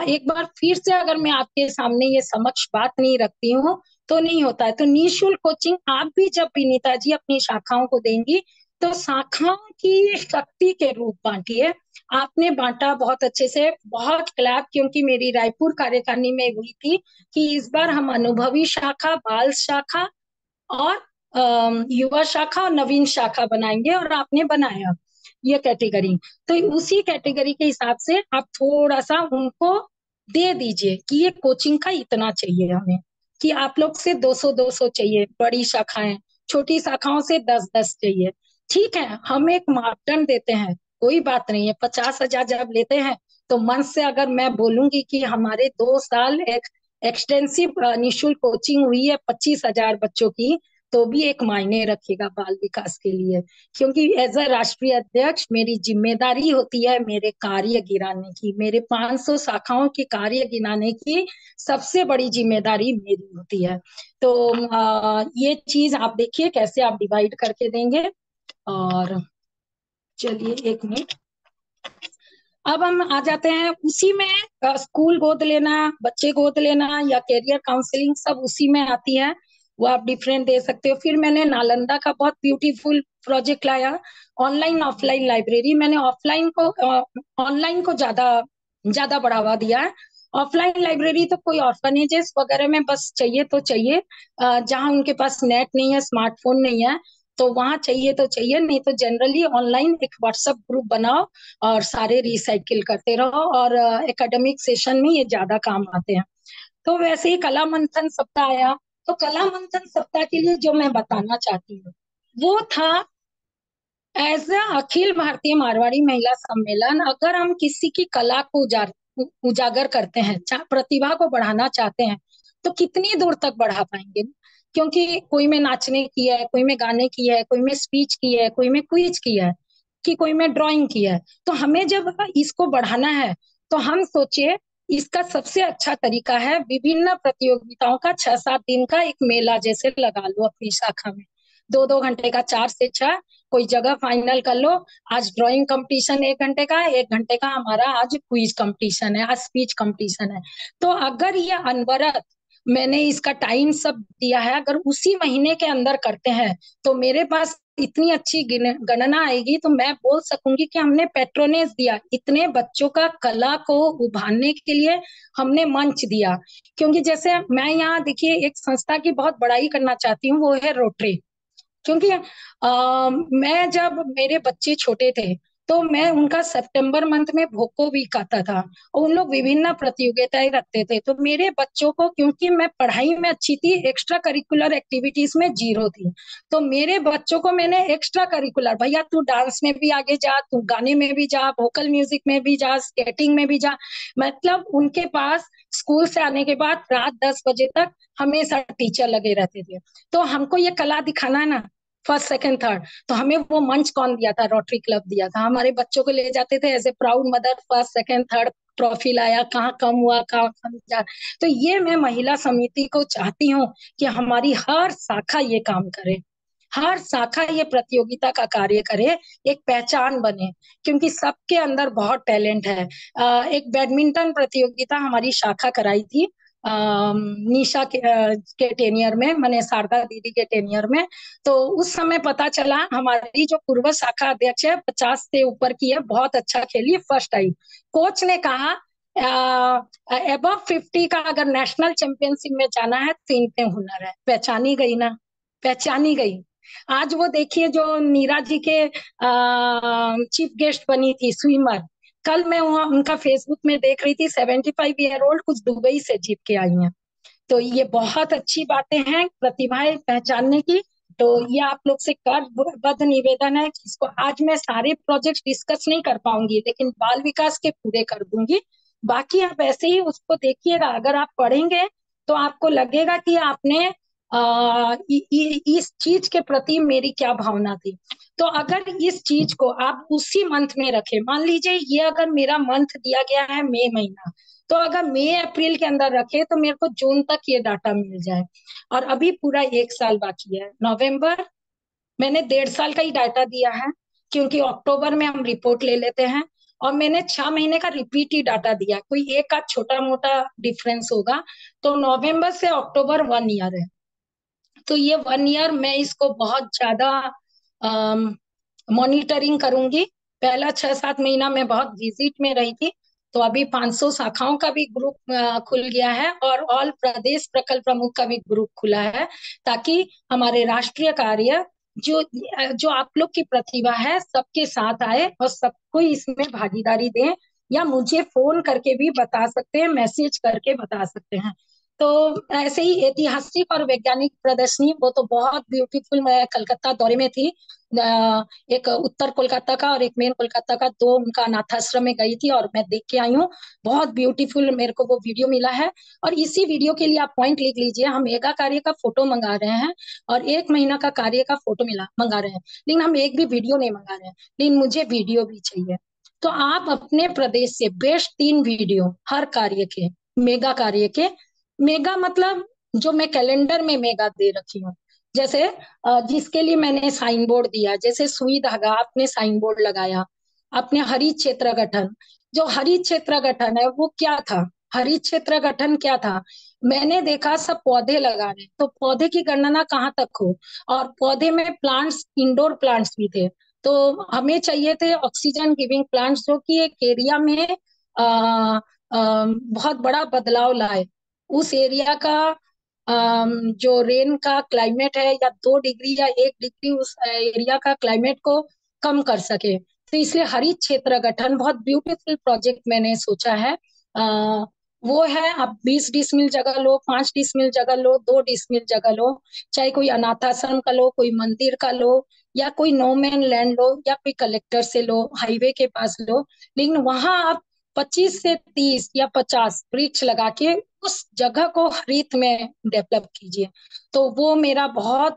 एक बार फिर से अगर मैं आपके सामने ये समक्ष बात नहीं रखती हूँ, तो नहीं होता है। तो निशुल्क कोचिंग आप भी जब विनीता जी अपनी शाखाओं को देंगी, तो शाखाओं की शक्ति के रूप बांटिए। आपने बांटा बहुत अच्छे से, बहुत क्लैप, क्योंकि मेरी रायपुर कार्यकारिणी में हुई थी कि इस बार हम अनुभवी शाखा, बाल शाखा और युवा शाखा और नवीन शाखा बनाएंगे, और आपने बनाया ये कैटेगरी। तो उसी कैटेगरी के हिसाब से आप थोड़ा सा उनको दे दीजिए कि ये कोचिंग का इतना चाहिए हमें, कि आप लोग से 200-200 चाहिए, बड़ी शाखाएं, छोटी शाखाओं से 10-10 चाहिए। ठीक है, हम एक मापदंड देते हैं, कोई बात नहीं है। 50,000 जब लेते हैं, तो मन से अगर मैं बोलूंगी कि हमारे 2 साल एक एक्सटेंसिव निशुल्क कोचिंग हुई है 25,000 बच्चों की, तो भी एक मायने रखेगा बाल विकास के लिए। क्योंकि एज अ राष्ट्रीय अध्यक्ष मेरी जिम्मेदारी होती है मेरे कार्य गिनाने की, मेरे 500 शाखाओं के कार्य गिनाने की सबसे बड़ी जिम्मेदारी मेरी होती है। तो ये चीज आप देखिए कैसे आप डिवाइड करके देंगे। और चलिए 1 मिनट, अब हम आ जाते हैं उसी में। स्कूल गोद लेना, बच्चे गोद लेना या कैरियर काउंसलिंग, सब उसी में आती है। वो आप डिफरेंट दे सकते हो। फिर मैंने नालंदा का बहुत ब्यूटीफुल प्रोजेक्ट लाया, ऑनलाइन ऑफलाइन लाइब्रेरी। मैंने ऑफलाइन को ऑनलाइन को ज्यादा ज्यादा बढ़ावा दिया है। ऑफलाइन लाइब्रेरी तो कोई ऑर्फनेजेस वगैरह में बस चाहिए तो चाहिए, जहाँ उनके पास नेट नहीं है, स्मार्टफोन नहीं है, तो वहां चाहिए तो चाहिए, नहीं तो जनरली ऑनलाइन एक व्हाट्सएप ग्रुप बनाओ और सारे रिसाइकिल करते रहो, और एकेडमिक सेशन में ये ज्यादा काम आते हैं। तो वैसे ही कला मंथन सप्ताह आया। तो कला मंथन सप्ताह के लिए जो मैं बताना चाहती हूँ, वो था एज अ अखिल भारतीय मारवाड़ी महिला सम्मेलन। अगर हम किसी की कला को उजागर करते हैं, प्रतिभा को बढ़ाना चाहते हैं, तो कितनी दूर तक बढ़ा पाएंगे। क्योंकि कोई में नाचने की है, कोई में गाने की है, कोई में स्पीच की है, कोई में क्विज की है, कि कोई में ड्राइंग की है। तो हमें जब इसको बढ़ाना है, तो हम सोचिए, इसका सबसे अच्छा तरीका है विभिन्न प्रतियोगिताओं का 6-7 दिन का एक मेला जैसे लगा लो अपनी शाखा में। 2-2 घंटे का, 4 से 6, कोई जगह फाइनल कर लो। आज ड्राइंग कंपटीशन 1 घंटे का है, 1 घंटे का हमारा आज क्विज कंपटीशन है, आज स्पीच कंपटीशन है। तो अगर ये अनवरत मैंने इसका टाइम सब दिया है, अगर उसी महीने के अंदर करते हैं, तो मेरे पास इतनी अच्छी गणना आएगी, तो मैं बोल सकूंगी कि हमने पेट्रोनेज दिया, इतने बच्चों का कला को उभारने के लिए हमने मंच दिया। क्योंकि जैसे मैं यहाँ देखिए एक संस्था की बहुत बड़ाई करना चाहती हूँ, वो है रोटरी। क्योंकि मैं जब मेरे बच्चे छोटे थे, तो मैं उनका सितंबर मंथ में भोको भी खाता था, और उन लोग विभिन्न प्रतियोगिताएं रखते थे। तो मेरे बच्चों को, क्योंकि मैं पढ़ाई में अच्छी थी, एक्स्ट्रा करिकुलर एक्टिविटीज में जीरो थी, तो मेरे बच्चों को मैंने एक्स्ट्रा करिकुलर, भैया तू डांस में भी आगे जा, तू गाने में भी जा, वोकल म्यूजिक में भी जा, स्केटिंग में भी जा। मतलब उनके पास स्कूल से आने के बाद रात 10 बजे तक हमेशा टीचर लगे रहते थे। तो हमको ये कला दिखाना है ना, फर्स्ट सेकंड थर्ड, तो हमें वो मंच कौन दिया था? रोटरी क्लब दिया था। हमारे बच्चों को ले जाते थे as a proud mother, first second third trophy लाया, कहाँ कम हुआ, कहाँ कम जा। तो ये मैं महिला समिति को चाहती हूँ कि हमारी हर शाखा ये काम करे, हर शाखा ये प्रतियोगिता का कार्य करे, एक पहचान बने, क्योंकि सबके अंदर बहुत टैलेंट है। एक बैडमिंटन प्रतियोगिता हमारी शाखा कराई थी, निशा के टेनियर में, मैंने शारदा दीदी के टेनियर में। तो उस समय पता चला हमारी जो पूर्व शाखा अध्यक्ष है 50 से ऊपर की है, बहुत अच्छा खेली, फर्स्ट आई। कोच ने कहा एबव 50 का अगर नेशनल चैंपियनशिप में जाना है तो इन पे हुनर है। पहचानी गई ना, पहचानी गई। आज वो देखिए जो नीरा जी के चीफ गेस्ट बनी थी, स्विमर, कल मैं वहाँ उनका फेसबुक में देख रही थी, 75 ईयर ओल्ड, कुछ दुबई से जीत के आई हैं। तो ये बहुत अच्छी बातें हैं प्रतिभाएं पहचानने की। तो ये आप लोग से करबद्ध निवेदन है कि इसको, आज मैं सारे प्रोजेक्ट डिस्कस नहीं कर पाऊंगी, लेकिन बाल विकास के पूरे कर दूंगी। बाकी आप ऐसे ही उसको देखिएगा, अगर आप पढ़ेंगे तो आपको लगेगा कि आपने इस चीज के प्रति मेरी क्या भावना थी। तो अगर इस चीज को आप उसी मंथ में रखें, मान लीजिए ये अगर मेरा मंथ दिया गया है मई महीना, तो अगर मई अप्रैल के अंदर रखे तो मेरे को जून तक ये डाटा मिल जाए। और अभी पूरा 1 साल बाकी है, नवंबर, मैंने 1.5 साल का ही डाटा दिया है, क्योंकि अक्टूबर में हम रिपोर्ट ले लेते हैं। और मैंने 6 महीने का रिपीट ही डाटा दिया, कोई एक आध छोटा मोटा डिफरेंस होगा। तो नवंबर से अक्टूबर 1 ईयर है। तो ये 1 ईयर मैं इसको बहुत ज्यादा मॉनिटरिंग करूंगी। पहला 6-7 महीना मैं बहुत विजिट में रही थी। तो अभी 500 शाखाओं का भी ग्रुप खुल गया है, और ऑल प्रदेश प्रकल्प प्रमुख का भी ग्रुप खुला है, ताकि हमारे राष्ट्रीय कार्य, जो जो आप लोग की प्रतिभा है, सबके साथ आए और सबको इसमें भागीदारी दें। या मुझे फोन करके भी बता सकते हैं, मैसेज करके बता सकते हैं। तो ऐसे ही ऐतिहासिक और वैज्ञानिक प्रदर्शनी, वो तो बहुत ब्यूटीफुल। मैं कलकत्ता दौरे में थी, एक उत्तर कोलकाता का और एक मेन कोलकाता का, दो उनका अनाथाश्रम में गई थी और मैं देख के आई हूँ। बहुत ब्यूटीफुल मेरे को वो वीडियो मिला है। और इसी वीडियो के लिए आप पॉइंट लिख लीजिए, हम मेगा कार्य का फोटो मंगा रहे हैं और 1 महीना का कार्य का फोटो मिला मंगा रहे हैं, लेकिन हम एक भी वीडियो नहीं मंगा रहे हैं, लेकिन मुझे वीडियो भी चाहिए। तो आप अपने प्रदेश से बेस्ट 3 वीडियो हर कार्य के, मेगा कार्य के, मेगा मतलब जो मैं कैलेंडर में मेगा दे रखी हूँ, जैसे जिसके लिए मैंने साइन बोर्ड दिया, जैसे सुई धागा आपने साइन बोर्ड लगाया, अपने हरित क्षेत्र गठन, जो हरित क्षेत्र गठन है वो क्या था? हरित क्षेत्र गठन क्या था? मैंने देखा सब पौधे लगा रहे, तो पौधे की गणना कहाँ तक हो? और पौधे में प्लांट्स, इंडोर प्लांट्स भी थे। तो हमें चाहिए थे ऑक्सीजन गिविंग प्लांट्स, जो कि एक एरिया में बहुत बड़ा बदलाव लाए। उस एरिया का जो रेन का क्लाइमेट है, या 2 डिग्री या 1 डिग्री उस एरिया का क्लाइमेट को कम कर सके। तो इसलिए हरित क्षेत्र गठन बहुत ब्यूटीफुल प्रोजेक्ट मैंने सोचा है। वो है, आप 20 डिसमिल जगह लो, 5 डिसमिल जगह लो, 2 डिसमिल जगह लो, चाहे कोई अनाथाश्रम का लो, कोई मंदिर का लो, या कोई नो मैन लैंड लो, या कोई कलेक्टर से लो, हाईवे के पास लो, लेकिन वहां आप 25 से 30 या 50 वृक्ष लगा के उस जगह को हरित में डेवलप कीजिए। तो वो मेरा बहुत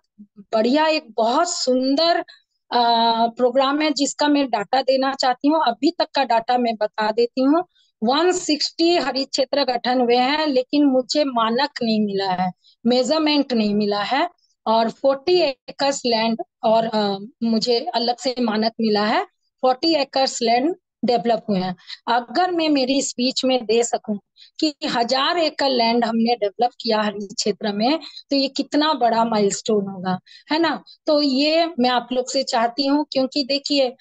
बढ़िया, एक बहुत सुंदर प्रोग्राम है, जिसका मैं डाटा देना चाहती हूँ। अभी तक का डाटा मैं बता देती हूँ। 160 हरित क्षेत्र गठन हुए हैं, लेकिन मुझे मानक नहीं मिला है, मेजरमेंट नहीं मिला है। और 40 एकर्स लैंड, और मुझे अलग से मानक मिला है, 40 एकर्स लैंड डेवलप हुए हैं। अगर मैं मेरी स्पीच में दे सकूं कि 1000 एकड़ लैंड हमने डेवलप किया हरित क्षेत्र में, तो ये कितना बड़ा माइलस्टोन होगा, है ना? तो ये मैं आप लोग से चाहती हूँ, क्योंकि देखिए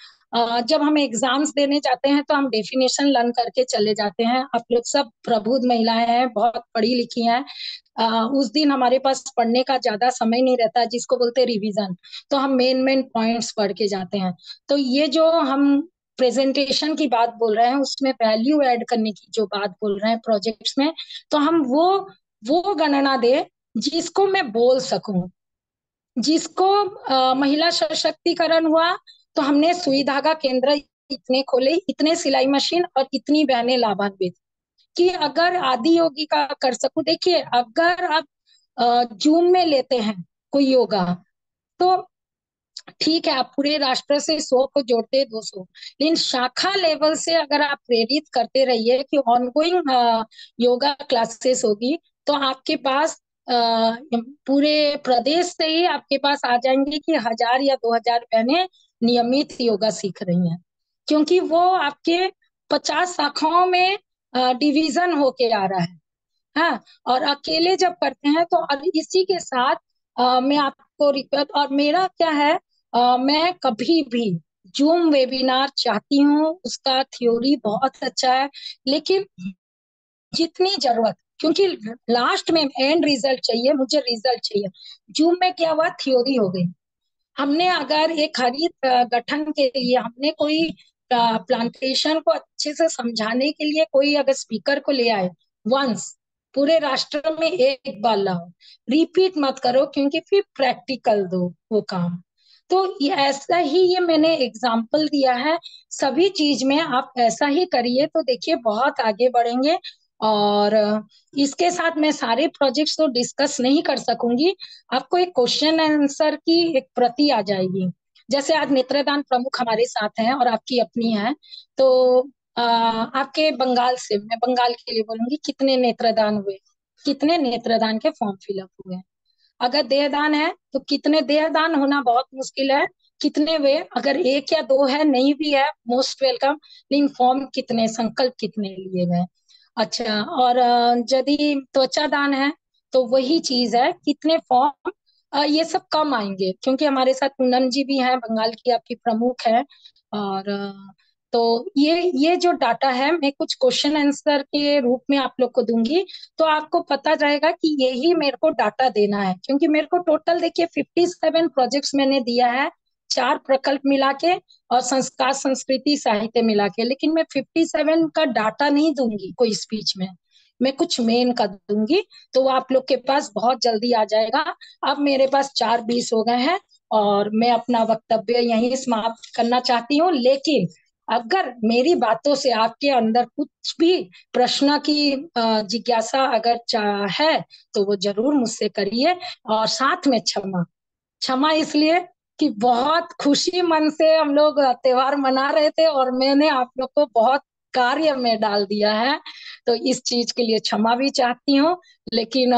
जब हम एग्जाम्स देने जाते हैं तो हम डेफिनेशन लर्न करके चले जाते हैं। आप लोग सब प्रबुद्ध महिलाएं हैं, बहुत पढ़ी लिखी हैं। उस दिन हमारे पास पढ़ने का ज्यादा समय नहीं रहता, जिसको बोलते हैं रिवीजन। तो हम मेन मेन पॉइंट्स पढ़ के जाते हैं। तो ये जो हम प्रेजेंटेशन की बात बोल रहे हैं, उसमें वैल्यू ऐड करने की जो बात बोल रहे हैं प्रोजेक्ट्स में, तो हम वो गणना दे जिसको मैं बोल सकूं, जिसको महिला सशक्तिकरण हुआ तो हमने सुई धागा केंद्र इतने खोले, इतने सिलाई मशीन और इतनी बहनें लाभान्वित, कि अगर आदि योगी का कर सकूं। देखिए अगर आप जूम में लेते हैं कोई योगा, तो ठीक है आप पूरे राष्ट्र से 100 को जोड़ते 200, लेकिन शाखा लेवल से अगर आप प्रेरित करते रहिए कि ऑनगोइंग योगा क्लासेस होगी, तो आपके पास पूरे प्रदेश से ही आपके पास आ जाएंगे कि 1000 या 2000 बहनें नियमित योगा सीख रही हैं, क्योंकि वो आपके 50 शाखाओं में डिवीजन होके आ रहा है। हाँ, और अकेले जब करते हैं तो, और इसी के साथ मैं आपको रिक्वेस्ट, और मेरा क्या है, मैं कभी भी जूम वेबिनार चाहती हूँ, उसका थ्योरी बहुत अच्छा है, लेकिन जितनी जरूरत, क्योंकि लास्ट में एंड रिजल्ट चाहिए, मुझे रिजल्ट चाहिए। जूम में क्या हुआ, थ्योरी हो गई। हमने अगर एक हरित गठन के लिए हमने कोई प्लांटेशन को अच्छे से समझाने के लिए कोई अगर स्पीकर को ले आए, वंस पूरे राष्ट्र में एक बार लाओ, रिपीट मत करो, क्योंकि फिर प्रैक्टिकल दो वो काम। तो ये ऐसा ही, ये मैंने एग्जाम्पल दिया है, सभी चीज में आप ऐसा ही करिए तो देखिए बहुत आगे बढ़ेंगे। और इसके साथ मैं सारे प्रोजेक्ट्स तो डिस्कस नहीं कर सकूंगी, आपको एक क्वेश्चन आंसर की एक प्रति आ जाएगी। जैसे आज नेत्रदान प्रमुख हमारे साथ हैं और आपकी अपनी है, तो आपके बंगाल से, मैं बंगाल के लिए बोलूंगी, कितने नेत्रदान हुए, कितने नेत्रदान के फॉर्म फिलअप हुए। अगर देहदान है तो कितने, देहदान होना बहुत मुश्किल है, कितने वे, अगर एक या दो है, नहीं भी है मोस्ट वेलकम, लेकिन फॉर्म कितने, संकल्प कितने लिए गए। अच्छा, और यदि त्वचा दान है तो वही चीज है, कितने फॉर्म, ये सब कम आएंगे, क्योंकि हमारे साथ पूनम जी भी हैं, बंगाल की आपकी प्रमुख है। और तो ये जो डाटा है मैं कुछ क्वेश्चन आंसर के रूप में आप लोग को दूंगी, तो आपको पता जाएगा कि यही मेरे को डाटा देना है, क्योंकि मेरे को टोटल देखिए 57 प्रोजेक्ट्स मैंने दिया है, 4 प्रकल्प मिला के और संस्कार संस्कृति साहित्य मिला के, लेकिन मैं 57 का डाटा नहीं दूंगी कोई स्पीच में, मैं कुछ मेन का दूंगी, तो वो आप लोग के पास बहुत जल्दी आ जाएगा। अब मेरे पास 4:20 हो गए हैं और मैं अपना वक्तव्य यहीं समाप्त करना चाहती हूँ, लेकिन अगर मेरी बातों से आपके अंदर कुछ भी प्रश्न की जिज्ञासा अगर है, तो वो जरूर मुझसे करिए। और साथ में क्षमा, क्षमा इसलिए कि बहुत खुशी मन से हम लोग त्योहार मना रहे थे और मैंने आप लोग को बहुत कार्य में डाल दिया है, तो इस चीज के लिए क्षमा भी चाहती हूँ। लेकिन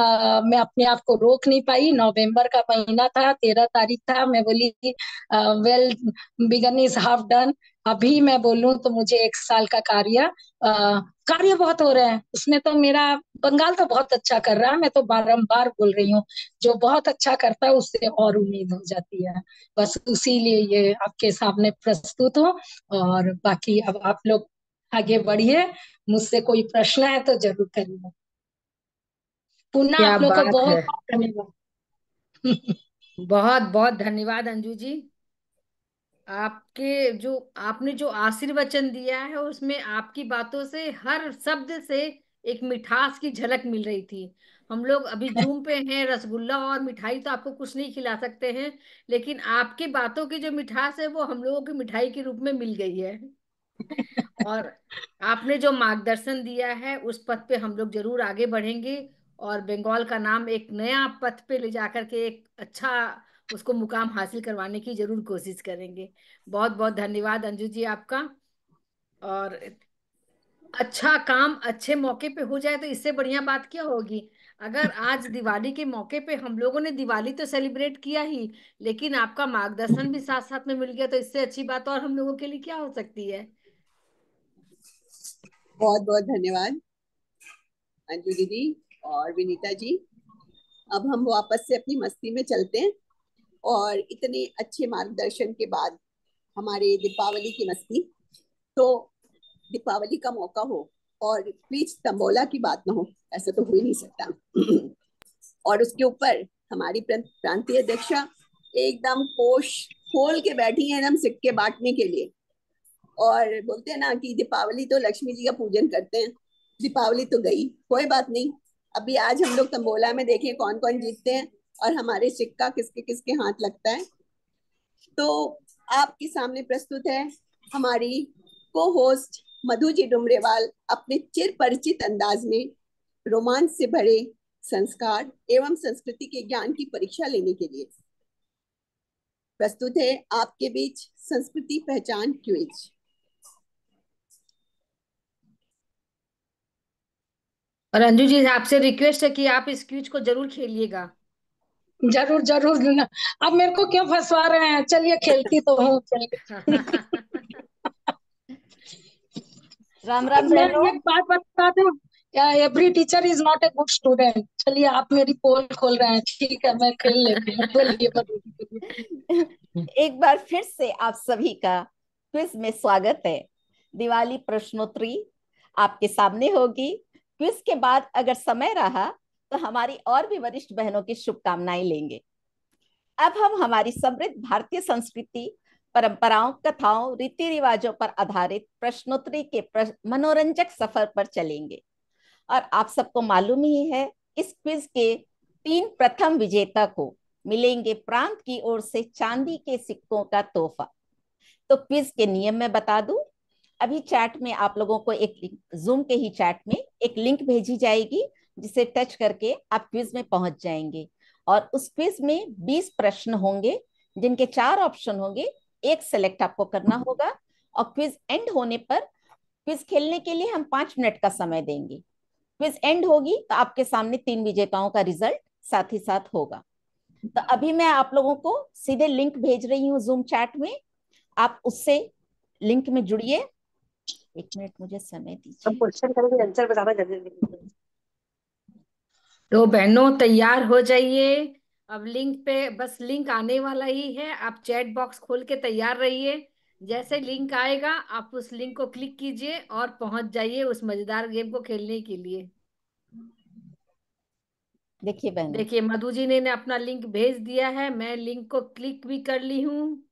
मैं अपने आप को रोक नहीं पाई, नवंबर का महीना था, 13 तारीख था, मैं बोली well begun is half done. अभी मैं बोलूं तो मुझे 1 साल का कार्य बहुत हो रहे हैं उसमें, तो मेरा बंगाल तो बहुत अच्छा कर रहा है, मैं तो बारंबार बोल रही हूँ, जो बहुत अच्छा करता है उससे और उम्मीद हो जाती है। बस उसी लिए ये आपके सामने प्रस्तुत हो, और बाकी अब आप लोग आगे बढ़िए, मुझसे कोई प्रश्न है तो जरूर करिए। पुनः क्या आप लोग को बात बहुत है। बहुत धन्यवाद। बहुत बहुत धन्यवाद अंजू जी। आपके जो आपने जो आशीर्वचन दिया है उसमें आपकी बातों से हर शब्द से एक मिठास की झलक मिल रही थी। हम लोग अभी जूम पे हैं, रसगुल्ला और मिठाई तो आपको कुछ नहीं खिला सकते हैं, लेकिन आपकी बातों की जो मिठास है वो हम लोगों की मिठाई के रूप में मिल गई है। और आपने जो मार्गदर्शन दिया है उस पथ पे हम लोग जरूर आगे बढ़ेंगे और बंगाल का नाम एक नया पथ पे ले जाकर के एक अच्छा उसको मुकाम हासिल करवाने की जरूर कोशिश करेंगे। बहुत बहुत धन्यवाद अंजू जी आपका। और अच्छा काम अच्छे मौके पे हो जाए तो इससे बढ़िया बात क्या होगी। अगर आज दिवाली के मौके पे हम लोगों ने दिवाली तो सेलिब्रेट किया ही, लेकिन आपका मार्गदर्शन भी साथ साथ में मिल गया, तो इससे अच्छी बात और हम लोगों के लिए क्या हो सकती है। बहुत बहुत धन्यवाद अंजू दीदी और विनीता जी। अब हम वापस से अपनी मस्ती में चलते हैं, और इतने अच्छे मार्गदर्शन के बाद हमारे दीपावली की मस्ती, तो दीपावली का मौका हो और प्लीज तंबोला की बात ना हो, ऐसा तो हो ही नहीं सकता। और उसके ऊपर हमारी प्रांतीय अध्यक्षा एकदम कोष खोल के बैठी है, एकदम सिक्के बांटने के लिए। और बोलते हैं ना कि दीपावली तो लक्ष्मी जी का पूजन करते हैं, दीपावली तो गई, कोई बात नहीं। अभी आज हम लोग तंबोला में देखें कौन कौन जीतते हैं और हमारे सिक्का किसके किसके हाथ लगता है। तो आपके सामने प्रस्तुत है हमारी को होस्ट मधु जी डुमरेवाल, अपने चिर परिचित अंदाज में रोमांच से भरे संस्कार एवं संस्कृति के ज्ञान की परीक्षा लेने के लिए प्रस्तुत है आपके बीच संस्कृति पहचान क्विज। और अंजू जी, आपसे रिक्वेस्ट है कि आप इस क्विज को जरूर खेलिएगा। जरूर जरूर अब मेरे को क्यों फंसवा रहे हैं, चलिए खेलती तो हूँ, चलिए। राम राम मैं बहनों। एक बात बता दूं, every teacher is not a good student. चलिए आप मेरी पोल खोल रहे हैं, ठीक है मैं खेल लेती हूँ, बोलिए बोलिए। एक बार फिर से आप सभी का क्विज में स्वागत है। दिवाली प्रश्नोत्तरी आपके सामने होगी। क्विज के बाद अगर समय रहा तो हमारी और भी वरिष्ठ बहनों की शुभकामनाएं लेंगे। अब हम हमारी समृद्ध भारतीय संस्कृति, परंपराओं, कथाओं, रीति रिवाजों पर आधारित प्रश्नोत्तरी के मनोरंजक सफर पर चलेंगे। और आप सबको मालूम ही है, इस क्विज के 3 प्रथम विजेता को मिलेंगे प्रांत की ओर से चांदी के सिक्कों का तोहफा। तो क्विज के नियम मैं बता दूं। अभी चैट में आप लोगों को एक लिंक, जूम के ही चैट में एक लिंक भेजी जाएगी, जिसे टच करके आप क्विज में पहुंच जाएंगे। और उस क्विज में 20 प्रश्न होंगे, जिनके 4 ऑप्शन होंगे। एक सेलेक्ट आपको करना होगा और क्विज एंड होने पर, क्विज खेलने के लिए हम 5 मिनट का समय देंगे। क्विज एंड होगी तो आपके सामने 3 विजेताओं का रिजल्ट साथ ही साथ होगा। तो अभी मैं आप लोगों को सीधे लिंक भेज रही हूँ जूम चैट में, आप उससे लिंक में जुड़िए। 1 मिनट मुझे समय हम दीजिए। क्वेश्चन करेंगे, आंसर बताना जल्दी। तो बहनों तैयार हो जाइए। अब लिंक पे बस लिंक आने वाला ही है, आप चैट बॉक्स खोल के तैयार रहिए। जैसे लिंक आएगा आप उस लिंक को क्लिक कीजिए और पहुंच जाइए उस मजेदार गेम को खेलने के लिए। देखिए बहनों, देखिए मधु जी ने अपना लिंक भेज दिया है, मैं लिंक को क्लिक भी कर ली हूँ।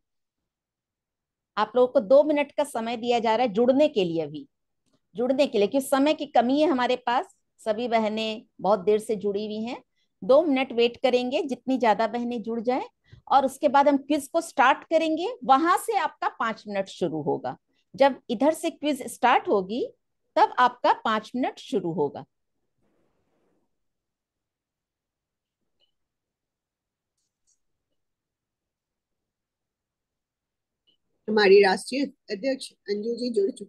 आप लोगों को 2 मिनट का समय दिया जा रहा है जुड़ने के लिए। अभी जुड़ने के लिए, क्योंकि समय की कमी है हमारे पास, सभी बहनें बहुत देर से जुड़ी हुई हैं। 2 मिनट वेट करेंगे, जितनी ज्यादा बहनें जुड़ जाए, और उसके बाद हम क्विज को स्टार्ट करेंगे। वहां से आपका 5 मिनट शुरू होगा। जब इधर से क्विज स्टार्ट होगी तब आपका 5 मिनट शुरू होगा। हमारी राष्ट्रीय अध्यक्ष अंजू जी जुड़ चुकी